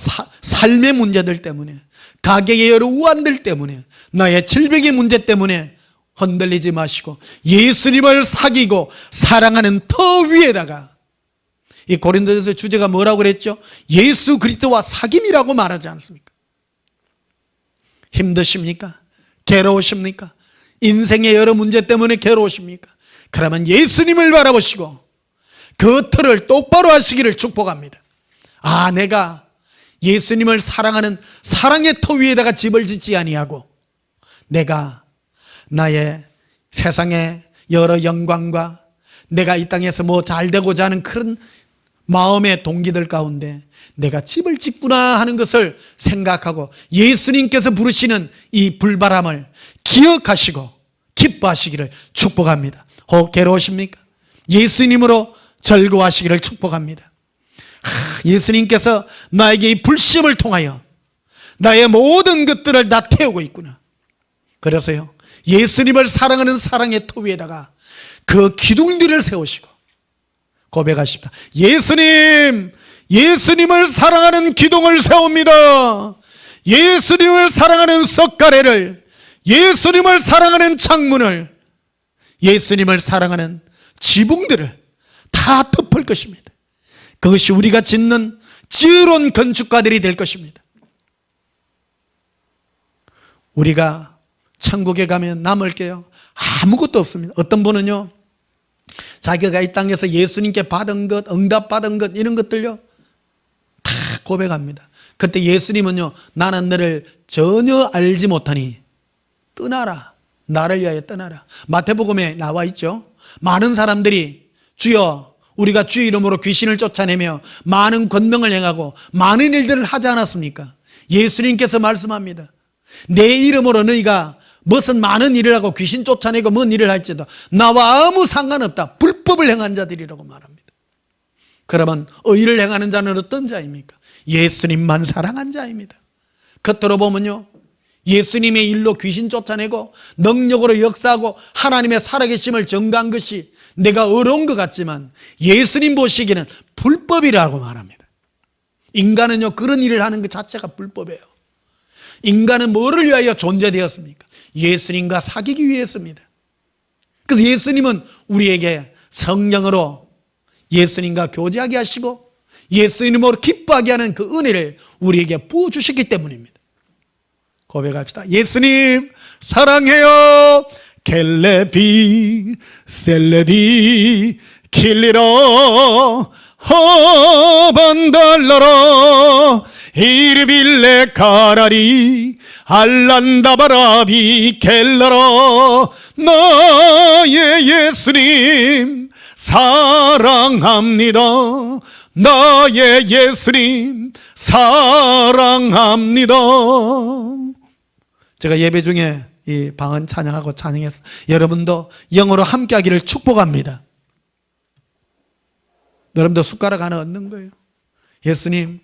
삶의 문제들 때문에, 가게의 여러 우환들 때문에, 나의 질병의 문제 때문에 흔들리지 마시고 예수님을 사귀고 사랑하는 터 위에다가, 이 고린도전서 주제가 뭐라고 그랬죠? 예수 그리스도와 사귐이라고 말하지 않습니까? 힘드십니까? 괴로우십니까? 인생의 여러 문제 때문에 괴로우십니까? 그러면 예수님을 바라보시고 그 틀을 똑바로 하시기를 축복합니다. 아, 내가 예수님을 사랑하는 사랑의 터 위에다가 집을 짓지 아니하고 내가 나의 세상의 여러 영광과 내가 이 땅에서 뭐 잘되고자 하는 그런 마음의 동기들 가운데 내가 집을 짓구나 하는 것을 생각하고 예수님께서 부르시는 이 불바람을 기억하시고 기뻐하시기를 축복합니다. 괴로우십니까? 예수님으로 즐거워하시기를 축복합니다. 예수님께서 나에게 이 불시험을 통하여 나의 모든 것들을 다 태우고 있구나. 그래서요, 예수님을 사랑하는 사랑의 터 위에다가 그 기둥들을 세우시고 고백하십니다. 예수님, 예수님을 사랑하는 기둥을 세웁니다. 예수님을 사랑하는 석가래를, 예수님을 사랑하는 창문을, 예수님을 사랑하는 지붕들을 다 덮을 것입니다. 그것이 우리가 짓는 지혜로운 건축가들이 될 것입니다. 우리가 천국에 가면 남을 게요 아무것도 없습니다. 어떤 분은요, 자기가 이 땅에서 예수님께 받은 것, 응답받은 것, 이런 것들요 다 고백합니다. 그때 예수님은요, 나는 너를 전혀 알지 못하니 떠나라, 나를 위하여 떠나라. 마태복음에 나와 있죠. 많은 사람들이 주여, 우리가 주의 이름으로 귀신을 쫓아내며 많은 권능을 행하고 많은 일들을 하지 않았습니까? 예수님께서 말씀합니다. 내 이름으로 너희가 무슨 많은 일을 하고 귀신 쫓아내고 뭔 일을 할지도 나와 아무 상관없다. 불법을 행한 자들이라고 말합니다. 그러면 의를 행하는 자는 어떤 자입니까? 예수님만 사랑한 자입니다. 겉으로 보면요, 예수님의 일로 귀신 쫓아내고 능력으로 역사하고 하나님의 살아계심을 증거한 것이 내가 어려운 것 같지만 예수님 보시기에는 불법이라고 말합니다. 인간은요, 그런 일을 하는 것 자체가 불법이에요. 인간은 뭐를 위하여 존재되었습니까? 예수님과 사귀기 위해서입니다. 그래서 예수님은 우리에게 성령으로 예수님과 교제하게 하시고 예수님으로 기뻐하게 하는 그 은혜를 우리에게 부어주셨기 때문입니다. 고백합시다. 예수님 사랑해요. 켈레비 셀레디 킬리로 허반달라라 이르빌레 가라리 알란다바라비 켈라라 나의 예수님 사랑합니다. 나의 예수님 사랑합니다. 제가 예배 중에 이 방언 찬양하고 찬양해서 여러분도 영어로 함께하기를 축복합니다. 여러분도 숟가락 하나 얻는 거예요. 예수님,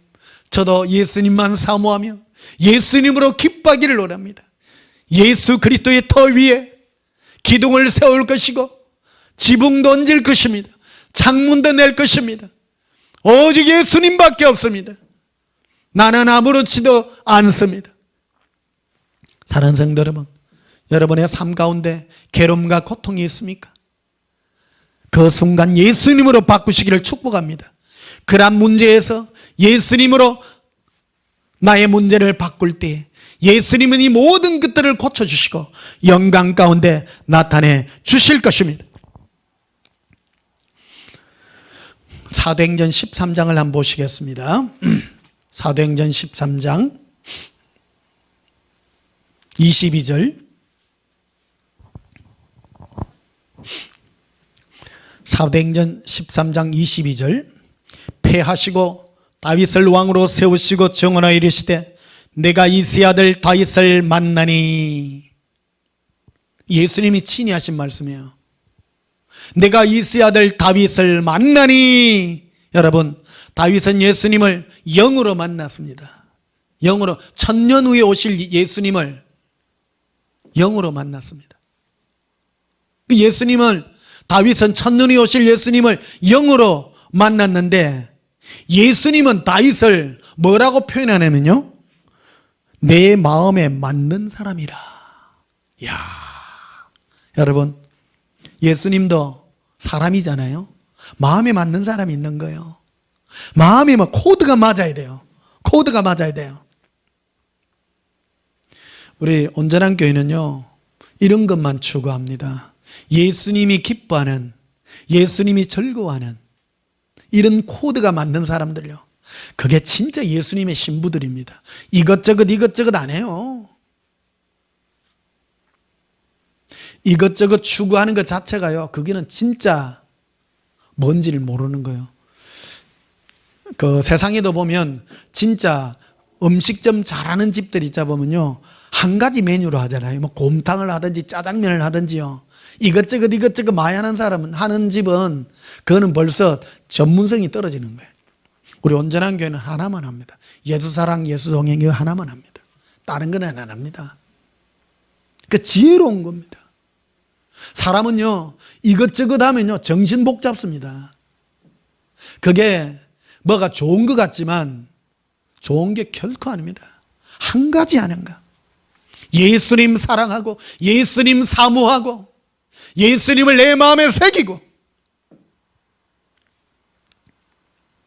저도 예수님만 사모하며 예수님으로 기뻐하기를 원합니다. 예수 그리스도의 터 위에 기둥을 세울 것이고 지붕도 얹을 것입니다. 창문도 낼 것입니다. 오직 예수님밖에 없습니다. 나는 아무렇지도 않습니다. 사랑하는 성도 여러분, 여러분의 삶 가운데 괴로움과 고통이 있습니까? 그 순간 예수님으로 바꾸시기를 축복합니다. 그러한 문제에서 예수님으로 나의 문제를 바꿀 때 예수님은 이 모든 것들을 고쳐주시고 영광 가운데 나타내 주실 것입니다. 사도행전 13장을 한번 보시겠습니다. 사도행전 13장 22절. 사도행전 13장 22절. 패하시고 다윗을 왕으로 세우시고 정언하여 이르시되 내가 이새의 아들 다윗을 만나니. 예수님이 친히 하신 말씀이에요. 내가 이새의 아들 다윗을 만나니. 여러분, 다윗은 예수님을 영으로 만났습니다. 영으로, 1000년 후에 오실 예수님을 영으로 만났습니다. 예수님을, 다윗은 1000년 후에 오실 예수님을 영으로 만났는데 예수님은 다윗을 뭐라고 표현하냐면요, 내 마음에 맞는 사람이라. 이야, 여러분, 예수님도 사람이잖아요. 마음에 맞는 사람이 있는 거예요. 마음에 코드가 맞아야 돼요. 코드가 맞아야 돼요. 우리 온전한 교회는요, 이런 것만 추구합니다. 예수님이 기뻐하는, 예수님이 즐거워하는 이런 코드가 맞는 사람들요, 그게 진짜 예수님의 신부들입니다. 이것저것 안 해요. 이것저것 추구하는 것 자체가요, 그게는 진짜 뭔지를 모르는 거예요. 그 세상에도 보면 진짜 음식점 잘하는 집들 있자 보면요, 한 가지 메뉴로 하잖아요. 뭐 곰탕을 하든지 짜장면을 하든지요. 이것저것 많이 하는 사람은, 하는 집은 그거는 벌써 전문성이 떨어지는 거예요. 우리 온전한 교회는 하나만 합니다. 예수사랑, 예수동행 이거 하나만 합니다. 다른 건 안 합니다. 그 지혜로운 겁니다. 사람은요, 이것저것 하면요, 정신 복잡습니다. 그게 뭐가 좋은 것 같지만 좋은 게 결코 아닙니다. 한 가지 하는 거. 예수님 사랑하고 예수님 사모하고 예수님을 내 마음에 새기고.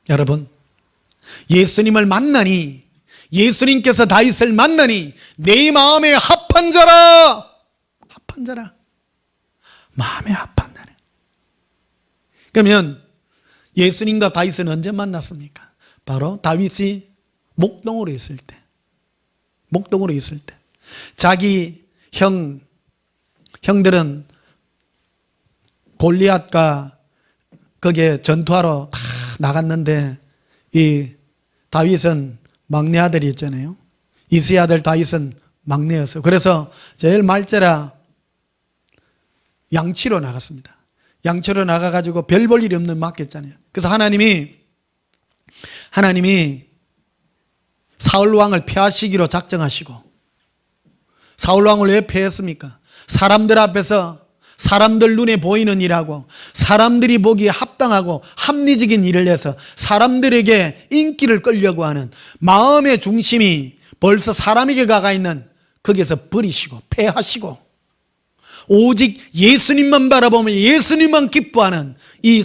여러분, 예수님을 만나니, 예수님께서 다윗을 만나니 내 마음에 합한 자라. 합한 자라. 마음에 합한 자라. 그러면 예수님과 다윗은 언제 만났습니까? 바로 다윗이 목동으로 있을 때. 목동으로 있을 때. 자기 형들은 골리앗과 거기에 전투하러 다 나갔는데 이 다윗은 막내 아들이 있잖아요. 이새의 아들 다윗은 막내였어요. 그래서 제일 말째라 양치로 나갔습니다. 양치로 나가가지고 별 볼 일이 없는 맡겼잖아요. 그래서 하나님이 사울 왕을 패하시기로 작정하시고, 사울 왕을 왜 패했습니까? 사람들 앞에서 사람들 눈에 보이는 일하고 사람들이 보기에 합당하고 합리적인 일을 해서 사람들에게 인기를 끌려고 하는 마음의 중심이 벌써 사람에게 가가 있는 거기에서 버리시고 패하시고 오직 예수님만 바라보며 예수님만 기뻐하는 이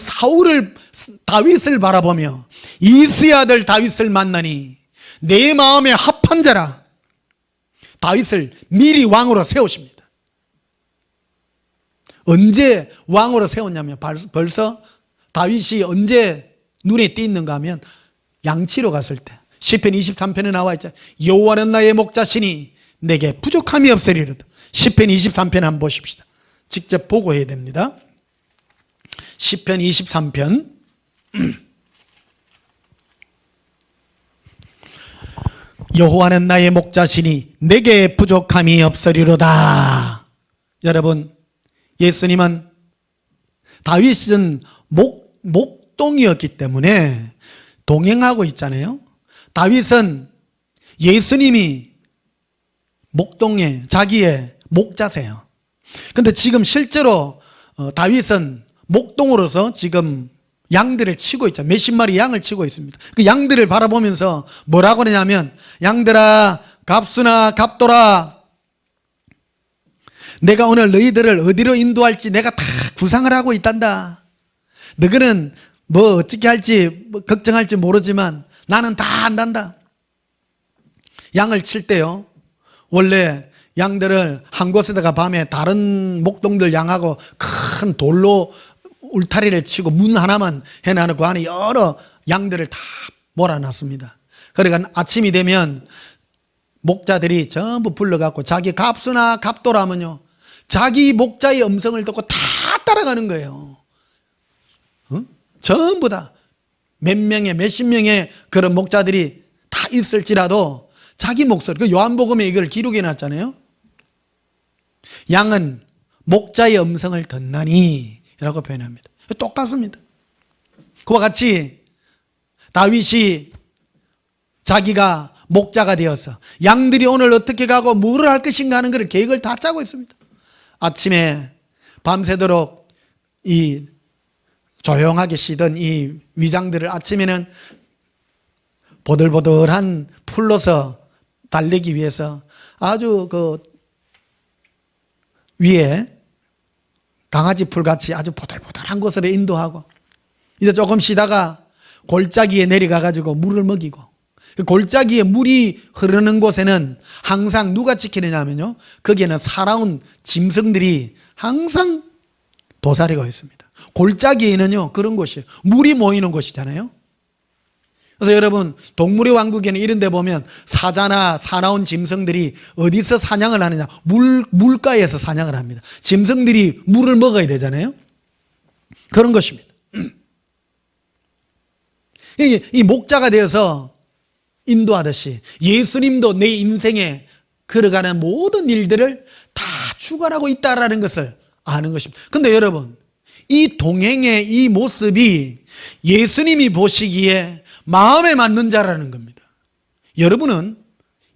다윗을 바라보며 이새의 아들 다윗을 만나니 내 마음에 합한 자라. 다윗을 미리 왕으로 세우십니다. 언제 왕으로 세웠냐면 벌써 다윗이 언제 눈에 띄는가 하면 양치로 갔을 때 시편 23편에 나와 있죠. 여호와는 나의 목자시니 내게 부족함이 없으리로다. 시편 23편 한번 보십시다. 직접 보고 해야 됩니다. 시편 23편 여호와는 나의 목자시니 내게 부족함이 없으리로다. 여러분, 예수님은 다윗은 목동이었기 때문에 동행하고 있잖아요. 다윗은 예수님이 목동의 자기의 목자세요. 근데 지금 실제로 다윗은 목동으로서 지금 양들을 치고 있죠. 몇십 마리 양을 치고 있습니다. 그 양들을 바라보면서 뭐라고 그러냐면, 양들아 갑수나 갑돌아, 내가 오늘 너희들을 어디로 인도할지 내가 다 구상을 하고 있단다. 너희는 뭐 어떻게 할지 걱정할지 모르지만 나는 다 안단다. 양을 칠 때요, 원래 양들을 한 곳에다가 밤에 다른 목동들 양하고 큰 돌로 울타리를 치고 문 하나만 해놔놓고 그 안에 여러 양들을 다 몰아놨습니다. 그러니까 아침이 되면 목자들이 전부 불러갖고 자기 갑수나 갑돌하면요, 자기 목자의 음성을 듣고 다 따라가는 거예요. 전부 다 몇 명의 몇십 명의 그런 목자들이 다 있을지라도 자기 목소리, 그 요한복음에 이걸 기록해 놨잖아요. 양은 목자의 음성을 듣나니 라고 표현합니다. 똑같습니다. 그와 같이 다윗이 자기가 목자가 되어서 양들이 오늘 어떻게 가고 뭐를 할 것인가 하는 것을 계획을 다 짜고 있습니다. 아침에 밤새도록 이 조용하게 쉬던 이 위장들을 아침에는 보들보들한 풀로서 달리기 위해서 아주 그 위에 강아지 풀같이 아주 보들보들한 곳으로 인도하고, 이제 조금 쉬다가 골짜기에 내려가 가지고 물을 먹이고, 골짜기에 물이 흐르는 곳에는 항상 누가 지키느냐면요, 거기에는 살아온 짐승들이 항상 도사리고 있습니다. 골짜기에는요 그런 곳이에요. 물이 모이는 곳이잖아요. 그래서 여러분, 동물의 왕국에는 이런 데 보면 사자나 사나운 짐승들이 어디서 사냥을 하느냐, 물가에서 사냥을 합니다. 짐승들이 물을 먹어야 되잖아요. 그런 것입니다. 이 목자가 되어서 인도하듯이 예수님도 내 인생에 걸어가는 모든 일들을 다 주관하고 있다라는 것을 아는 것입니다. 근데 여러분, 이 동행의 이 모습이 예수님이 보시기에 마음에 맞는 자라는 겁니다. 여러분은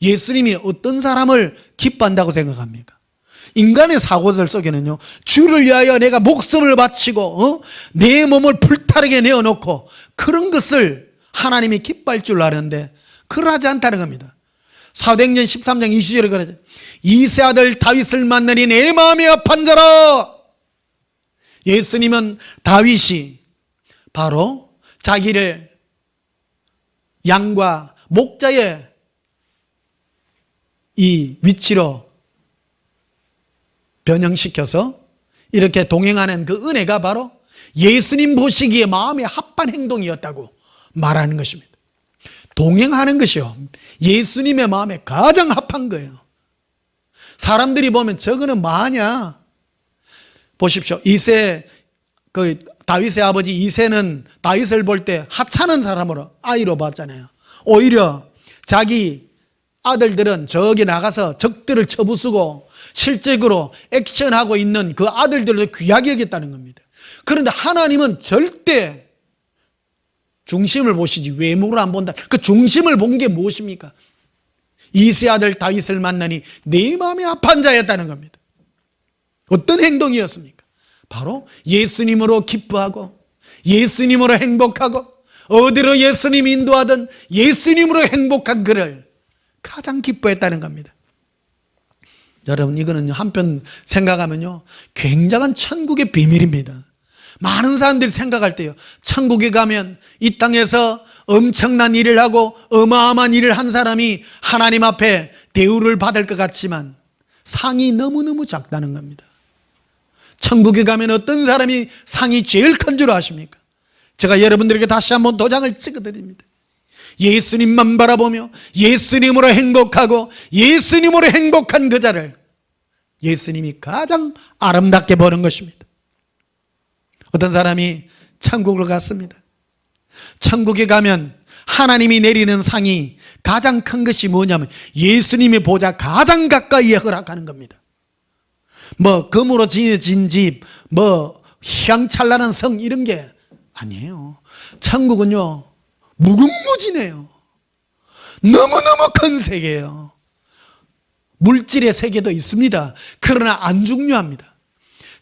예수님이 어떤 사람을 기뻐한다고 생각합니까? 인간의 사고들 속에는요, 주를 위하여 내가 목숨을 바치고 내 몸을 불타르게 내어놓고 그런 것을 하나님이 기뻐할 줄 아는데 그러하지 않다는 겁니다. 사도행전 13장 20절에 그러죠. 이세 아들 다윗을 만나니 내 마음이 합한 자라. 예수님은 다윗이 바로 자기를 양과 목자의 이 위치로 변형시켜서 이렇게 동행하는 그 은혜가 바로 예수님 보시기에 마음에 합한 행동이었다고 말하는 것입니다. 동행하는 것이요, 예수님의 마음에 가장 합한 거예요. 사람들이 보면 저거는 뭐하냐, 보십시오. 이세, 그 다윗의 아버지 이세는 다윗을 볼 때 하찮은 사람으로 아이로 봤잖아요. 오히려 자기 아들들은 저기 나가서 적들을 쳐부수고 실제적으로 액션하고 있는 그 아들들도 귀하게 여겼다는 겁니다. 그런데 하나님은 절대 중심을 보시지 외모를 안 본다. 그 중심을 본 게 무엇입니까? 이세 아들 다윗을 만나니 내 마음에 합한 자였다는 겁니다. 어떤 행동이었습니까? 바로 예수님으로 기뻐하고 예수님으로 행복하고 어디로 예수님이 인도하든 예수님으로 행복한 그를 가장 기뻐했다는 겁니다. 여러분, 이거는 한편 생각하면요, 굉장한 천국의 비밀입니다. 많은 사람들이 생각할 때요, 천국에 가면 이 땅에서 엄청난 일을 하고 어마어마한 일을 한 사람이 하나님 앞에 대우를 받을 것 같지만 상이 너무너무 작다는 겁니다. 천국에 가면 어떤 사람이 상이 제일 큰 줄 아십니까? 제가 여러분들에게 다시 한번 도장을 찍어드립니다. 예수님만 바라보며 예수님으로 행복하고 예수님으로 행복한 그 자를 예수님이 가장 아름답게 보는 것입니다. 어떤 사람이 천국을 갔습니다. 천국에 가면 하나님이 내리는 상이 가장 큰 것이 뭐냐면 예수님의 보좌 가장 가까이에 허락하는 겁니다. 뭐 금으로 지어진 집, 뭐 휘황찬란한 성 이런 게 아니에요. 천국은요 무궁무진해요. 너무너무 큰 세계예요. 물질의 세계도 있습니다. 그러나 안 중요합니다.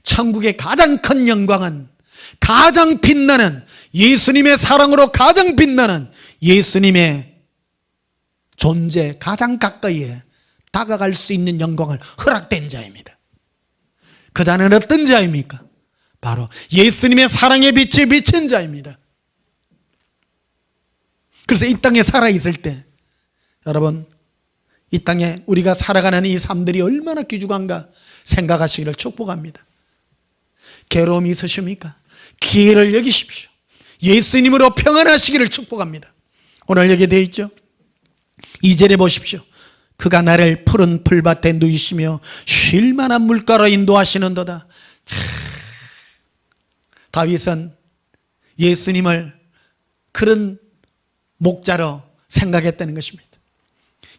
천국의 가장 큰 영광은 가장 빛나는 예수님의 사랑으로 가장 빛나는 예수님의 존재 가장 가까이에 다가갈 수 있는 영광을 허락된 자입니다. 그 자는 어떤 자입니까? 바로 예수님의 사랑의 빛이 비친 자입니다. 그래서 이 땅에 살아있을 때 여러분 이 땅에 우리가 살아가는 이 삶들이 얼마나 귀중한가 생각하시기를 축복합니다. 괴로움이 있으십니까? 기회를 여기십시오. 예수님으로 평안하시기를 축복합니다. 오늘 여기 되어 있죠? 2절에 보십시오. 그가 나를 푸른 풀밭에 누이시며 쉴 만한 물가로 인도하시는도다. 다윗은 예수님을 그런 목자로 생각했다는 것입니다.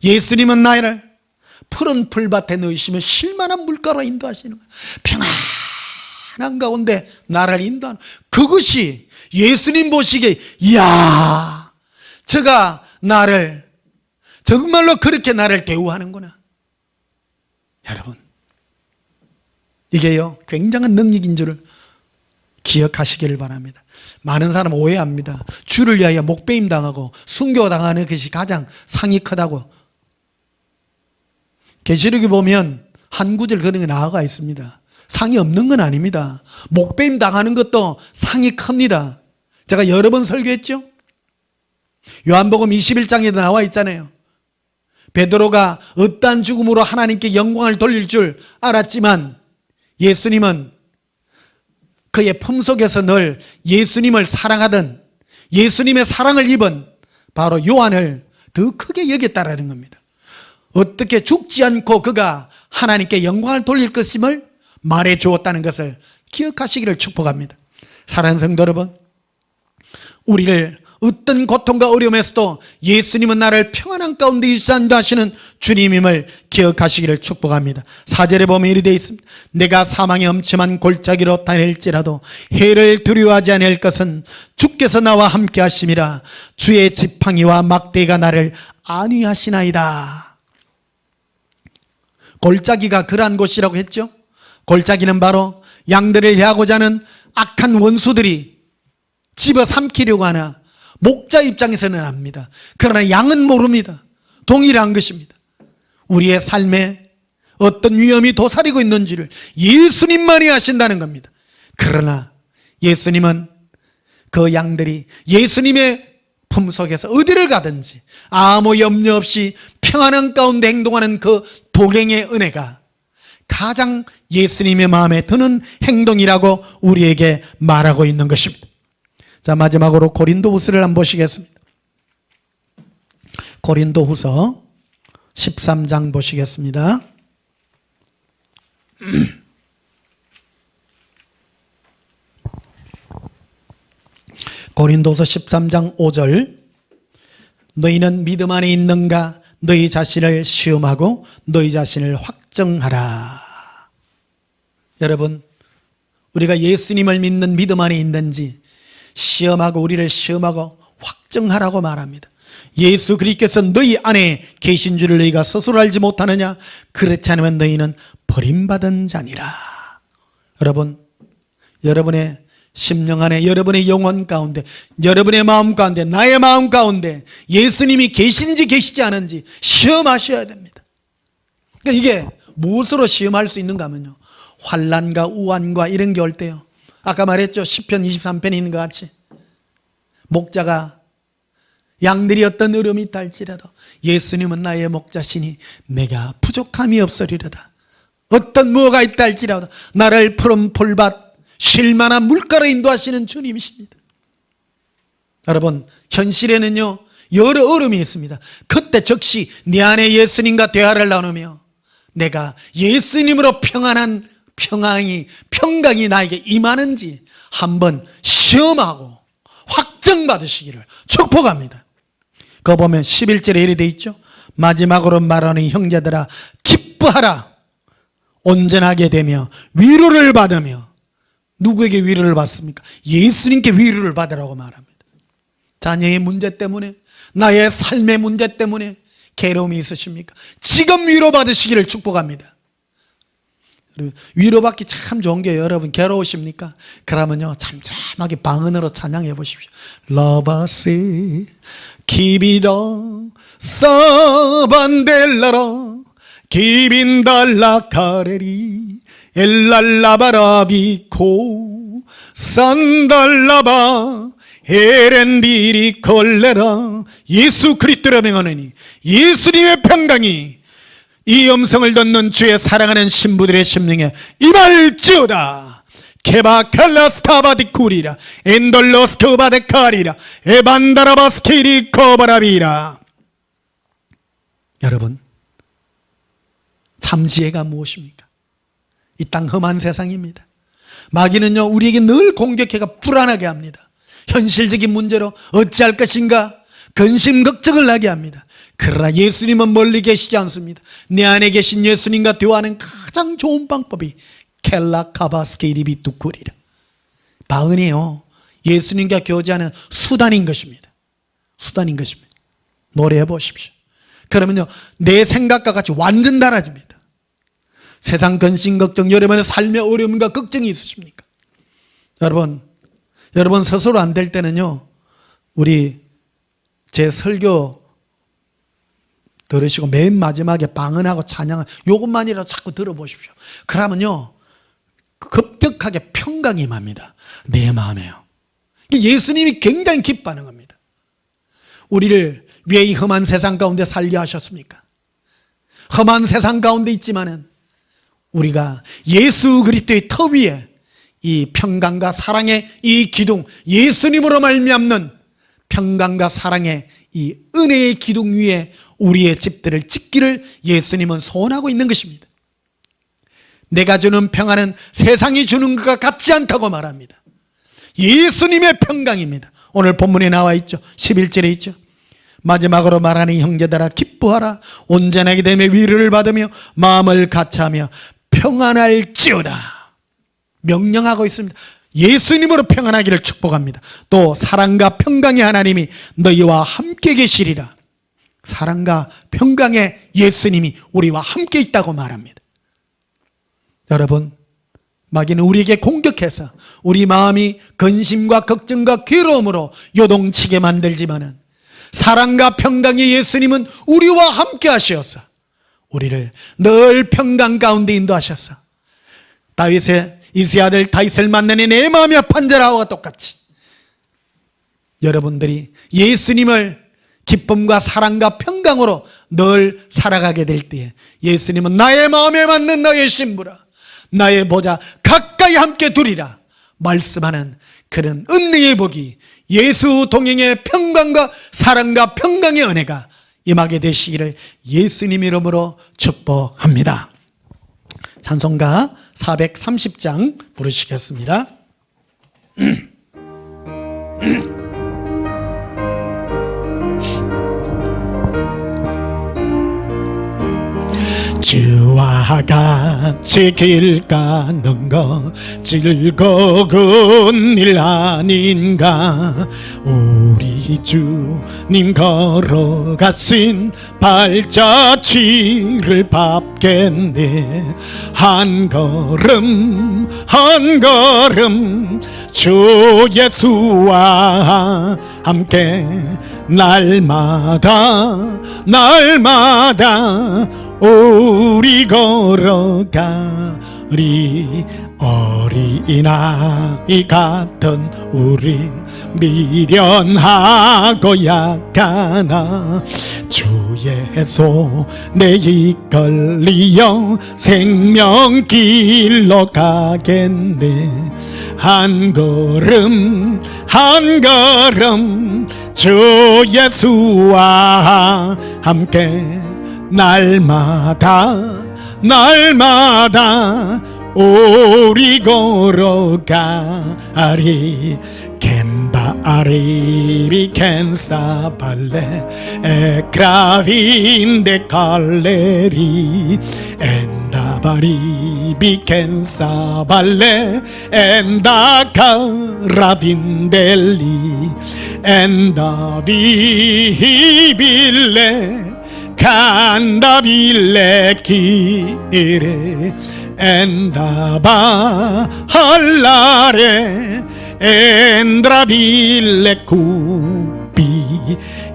예수님은 나를 푸른 풀밭에 넣으시며 쉴 만한 물가로 인도하시는 거예요. 평안한 가운데 나를 인도하는 그것이 예수님 보시기에 이야 저가 나를 정말로 그렇게 나를 대우하는구나. 여러분 이게요 굉장한 능력인 줄을 기억하시기를 바랍니다. 많은 사람 오해합니다. 주를 위하여 목배임 당하고 순교당하는 것이 가장 상이 크다고. 계시록에 보면 한 구절 그런 게 나와 있습니다. 상이 없는 건 아닙니다. 목배임 당하는 것도 상이 큽니다. 제가 여러 번 설교했죠. 요한복음 21장에도 나와 있잖아요. 베드로가 어떠한 죽음으로 하나님께 영광을 돌릴 줄 알았지만 예수님은 그의 품속에서 늘 예수님을 사랑하던 예수님의 사랑을 입은 바로 요한을 더 크게 여겼다라는 겁니다. 어떻게 죽지 않고 그가 하나님께 영광을 돌릴 것임을 말해 주었다는 것을 기억하시기를 축복합니다. 사랑하는 성도 여러분, 우리를 어떤 고통과 어려움에서도 예수님은 나를 평안한 가운데 인도하시는 주님임을 기억하시기를 축복합니다. 4절에 보면 이리 되어 있습니다. 내가 사망의 엄침한 골짜기로 다닐지라도 해를 두려워하지 않을 것은 주께서 나와 함께 하심이라. 주의 지팡이와 막대가 나를 안위하시나이다. 골짜기가 그러한 곳이라고 했죠. 골짜기는 바로 양들을 해하고자 하는 악한 원수들이 집어삼키려고 하나 목자 입장에서는 압니다. 그러나 양은 모릅니다. 동일한 것입니다. 우리의 삶에 어떤 위험이 도사리고 있는지를 예수님만이 아신다는 겁니다. 그러나 예수님은 그 양들이 예수님의 품속에서 어디를 가든지 아무 염려 없이 평안한 가운데 행동하는 그 도갱의 은혜가 가장 예수님의 마음에 드는 행동이라고 우리에게 말하고 있는 것입니다. 자, 마지막으로 고린도후서를 한번 보시겠습니다. 고린도후서 13장 보시겠습니다. 고린도서 13장 5절 너희는 믿음 안에 있는가 너희 자신을 시험하고 너희 자신을 확정하라. 여러분 우리가 예수님을 믿는 믿음 안에 있는지 시험하고 우리를 시험하고 확정하라고 말합니다. 예수 그리스도께서 너희 안에 계신 줄을 너희가 스스로 알지 못하느냐? 그렇지 않으면 너희는 버림받은 자니라. 여러분 여러분의 심령 안에 여러분의 영혼 가운데 여러분의 마음 가운데 나의 마음 가운데 예수님이 계신지 계시지 않은지 시험하셔야 됩니다. 그러니까 이게 무엇으로 시험할 수 있는가 하면요 환난과 우환과 이런 게 올 때요 아까 말했죠. 시편 23편에 있는 것 같이 목자가 양들이 어떤 어려움이 있다 할지라도 예수님은 나의 목자시니 내가 부족함이 없으리로다. 어떤 무엇가 있다 할지라도 나를 푸른 풀밭 쉴만한 물가로 인도하시는 주님이십니다. 여러분, 현실에는요 여러 어려움이 있습니다. 그때 즉시 내 안에 예수님과 대화를 나누며 내가 예수님으로 평강이 나에게 임하는지 한번 시험하고 확정받으시기를 축복합니다. 그거 보면 11절에 이렇게 되어 있죠. 마지막으로 말하는 형제들아 기뻐하라. 온전하게 되며 위로를 받으며. 누구에게 위로를 받습니까? 예수님께 위로를 받으라고 말합니다. 자녀의 문제 때문에, 나의 삶의 문제 때문에 괴로움이 있으십니까? 지금 위로받으시기를 축복합니다. 위로받기 참 좋은 게, 여러분 괴로우십니까? 그러면요 잠잠하게 방언으로 찬양해 보십시오. 러바시 기비로 사반델라로 기빈달라 카레리 엘랄라바라비코 산달라바 에렌디리 콜레라. 예수 그리스도로 명하노니 예수님의 평강이 이 음성을 듣는 주의 사랑하는 신부들의 심령에 임할지어다. 케바칼라스카바디쿠리라 엔돌로스코바데카리라 에반다라바스키리코바라비라. 여러분, 참 지혜가 무엇입니까? 이 땅 험한 세상입니다. 마귀는요 우리에게 늘 공격해가 불안하게 합니다. 현실적인 문제로 어찌할 것인가 근심 걱정을 나게 합니다. 그러나 예수님은 멀리 계시지 않습니다. 내 안에 계신 예수님과 대화하는 가장 좋은 방법이 켈라카바스케이리비투쿠리라, 방언이에요. 예수님과 교제하는 수단인 것입니다. 수단인 것입니다. 노래해 보십시오. 그러면요 내 생각과 같이 완전 달라집니다. 세상 근심 걱정, 여러분의 삶의 어려움과 걱정이 있으십니까? 여러분 스스로 안 될 때는요 우리 제 설교 들으시고 맨 마지막에 방언하고 찬양을 요것만이라도 자꾸 들어보십시오. 그러면요 급격하게 평강이 임합니다. 내 마음에요. 예수님이 굉장히 기뻐하는 겁니다. 우리를 왜 이 험한 세상 가운데 살게 하셨습니까? 험한 세상 가운데 있지만은 우리가 예수 그리스도의 터 위에 이 평강과 사랑의 이 기둥, 예수님으로 말미암는 평강과 사랑의 이 은혜의 기둥 위에 우리의 집들을 짓기를 예수님은 소원하고 있는 것입니다. 내가 주는 평안은 세상이 주는 것과 같지 않다고 말합니다. 예수님의 평강입니다. 오늘 본문에 나와 있죠. 11절에 있죠. 마지막으로 말하는 형제들아 기뻐하라. 온전하게 되며 위로를 받으며 마음을 같이하며 평안할지어다. 명령하고 있습니다. 예수님으로 평안하기를 축복합니다. 또 사랑과 평강의 하나님이 너희와 함께 계시리라. 사랑과 평강의 예수님이 우리와 함께 있다고 말합니다. 여러분, 마귀는 우리에게 공격해서 우리 마음이 근심과 걱정과 괴로움으로 요동치게 만들지만은 사랑과 평강의 예수님은 우리와 함께 하셔서 우리를 늘 평강 가운데 인도하셔서 다윗의 이스의 아들 다윗을 만나니 내 마음이 판절하고와 똑같이 여러분들이 예수님을 기쁨과 사랑과 평강으로 늘 살아가게 될 때에 예수님은 나의 마음에 맞는 너의 신부라, 나의 보좌 가까이 함께 두리라 말씀하는 그런 은혜의 복이, 예수 동행의 평강과 사랑과 평강의 은혜가 임하게 되시기를 예수님 이름으로 축복합니다. 찬송가 430장 부르시겠습니다. 주와 같이 길 가는 것 즐거운 일 아닌가. 우리 주님 걸어가신 발자취를 밟겠네. 한 걸음 한 걸음 주 예수와 함께 날마다 우리 걸어가리. 어린아이 같은 우리 미련하고 약하나 주의 손에 이끌리어 생명길로 가겠네. 한 걸음 한 걸음 주 예수와 함께 날마다 날마다 우리 걸어가리. Ari kensa balle e gravinde galleri enda bari bi kensa balle enda garavindelli enda vibille candaville chire enda ba hallare 엔드라빌레 구비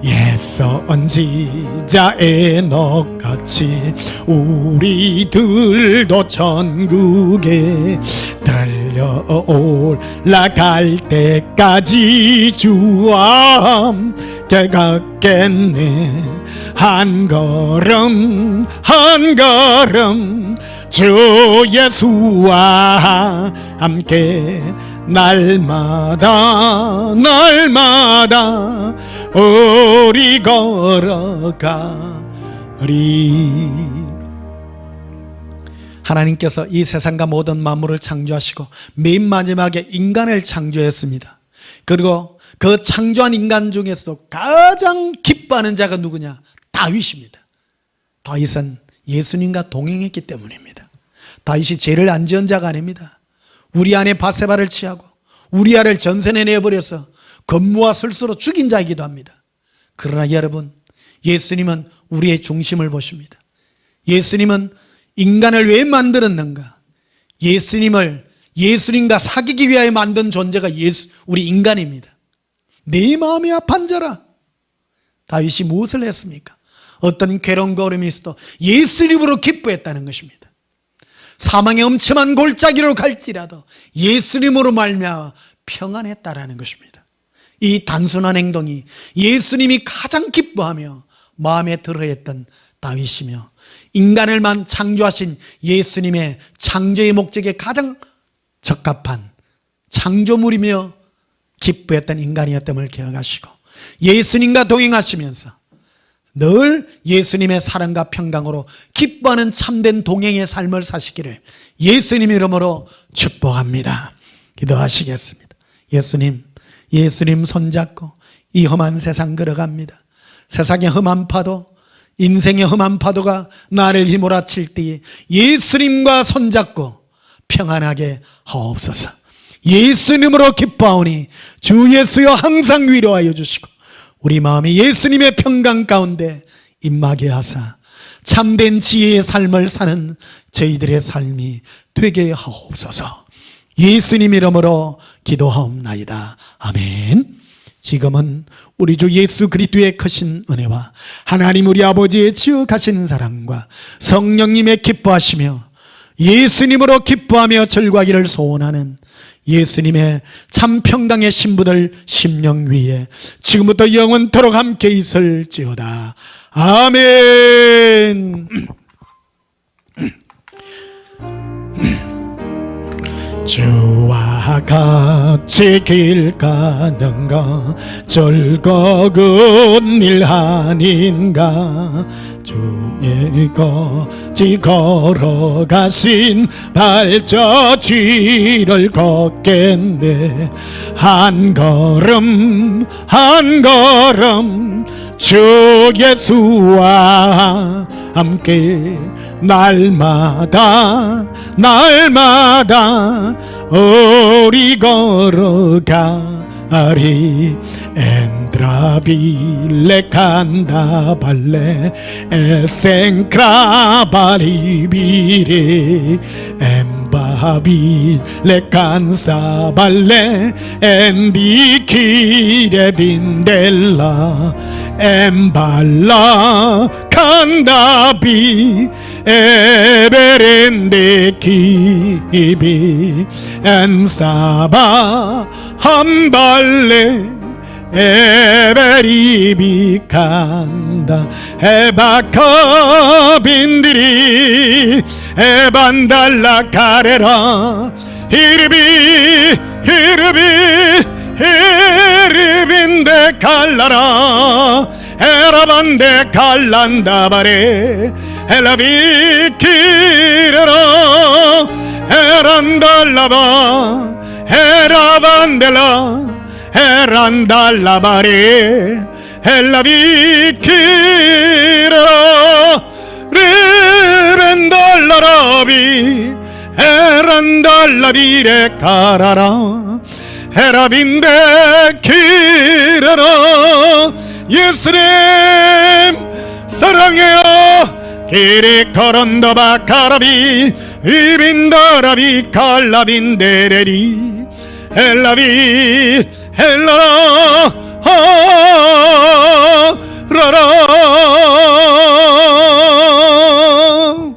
예서 언지자 에녹같이 우리들도 천국에 달려 올라갈 때까지 주와 함께 갔겠네. 한 걸음 한 걸음 주 예수와 함께 날마다 날마다 우리 걸어가리. 하나님께서 이 세상과 모든 만물을 창조하시고 맨 마지막에 인간을 창조했습니다. 그리고 그 창조한 인간 중에서도 가장 기뻐하는 자가 누구냐? 다윗입니다. 다윗은 예수님과 동행했기 때문입니다. 다윗이 죄를 안 지은 자가 아닙니다. 우리아의 바세바를 취하고 우리아를 전선에 내버려서 건무와 설수로 죽인 자이기도 합니다. 그러나 여러분, 예수님은 우리의 중심을 보십니다. 예수님은 인간을 왜 만들었는가? 예수님과 사귀기 위하여 만든 존재가 우리 인간입니다. 내 마음이 아픈 자라. 다윗이 무엇을 했습니까? 어떤 괴로운 걸음이 있어도 예수님으로 기뻐했다는 것입니다. 사망의 엄침한 골짜기로 갈지라도 예수님으로 말미암아 평안했다라는 것입니다. 이 단순한 행동이 예수님이 가장 기뻐하며 마음에 들어했던 다윗이며 인간을 창조하신 예수님의 창조의 목적에 가장 적합한 창조물이며 기뻐했던 인간이었음을 기억하시고 예수님과 동행하시면서 늘 예수님의 사랑과 평강으로 기뻐하는 참된 동행의 삶을 사시기를 예수님 이름으로 축복합니다. 기도하시겠습니다. 예수님 손잡고 이 험한 세상 걸어갑니다. 세상의 험한 파도, 인생의 험한 파도가 나를 휘몰아칠 때에 예수님과 손잡고 평안하게 하옵소서. 예수님으로 기뻐하오니 주 예수여 항상 위로하여 주시고 우리 마음이 예수님의 평강 가운데 임하게 하사 참된 지혜의 삶을 사는 저희들의 삶이 되게 하옵소서. 예수님 이름으로 기도하옵나이다. 아멘. 지금은 우리 주 예수 그리스도의 크신 은혜와 하나님 우리 아버지의 지극하신 사랑과 성령님의 기뻐하시며 예수님으로 기뻐하며 절과기를 소원하는 예수님의 참 평강의 신부들 심령 위에 지금부터 영원토록 함께 있을지어다. 아멘. 주와 같이 길 가는 것 즐거운 일 아닌가. 주의 거지 걸어가신 발자취를 걷겠네. 한 걸음 한 걸음 주 예수와 함께 날마다 날마다 우리 걸어가리. 엔드라빌레 칸다발레 에센크라바리비레 엠바빌레 칸사발레 엔디키레 빈델라 엠발라 칸다비 에베렌데 키비 엔사바 함발레 에베리비칸다 에바커빈디리 에반달라 카레라 히르비 히르빈데 칼라라 에라반데 칼란다바레 엘라비키레라 에란달라바 에라반델라 에란달라바레 엘라비키레라 리벤달라라비 에란달라비레 카라라 에라빈데 키레라 예수님 사랑해요 기리 코런도바 카라비 이빈다라비 칼라빈데레리 엘라비 엘라라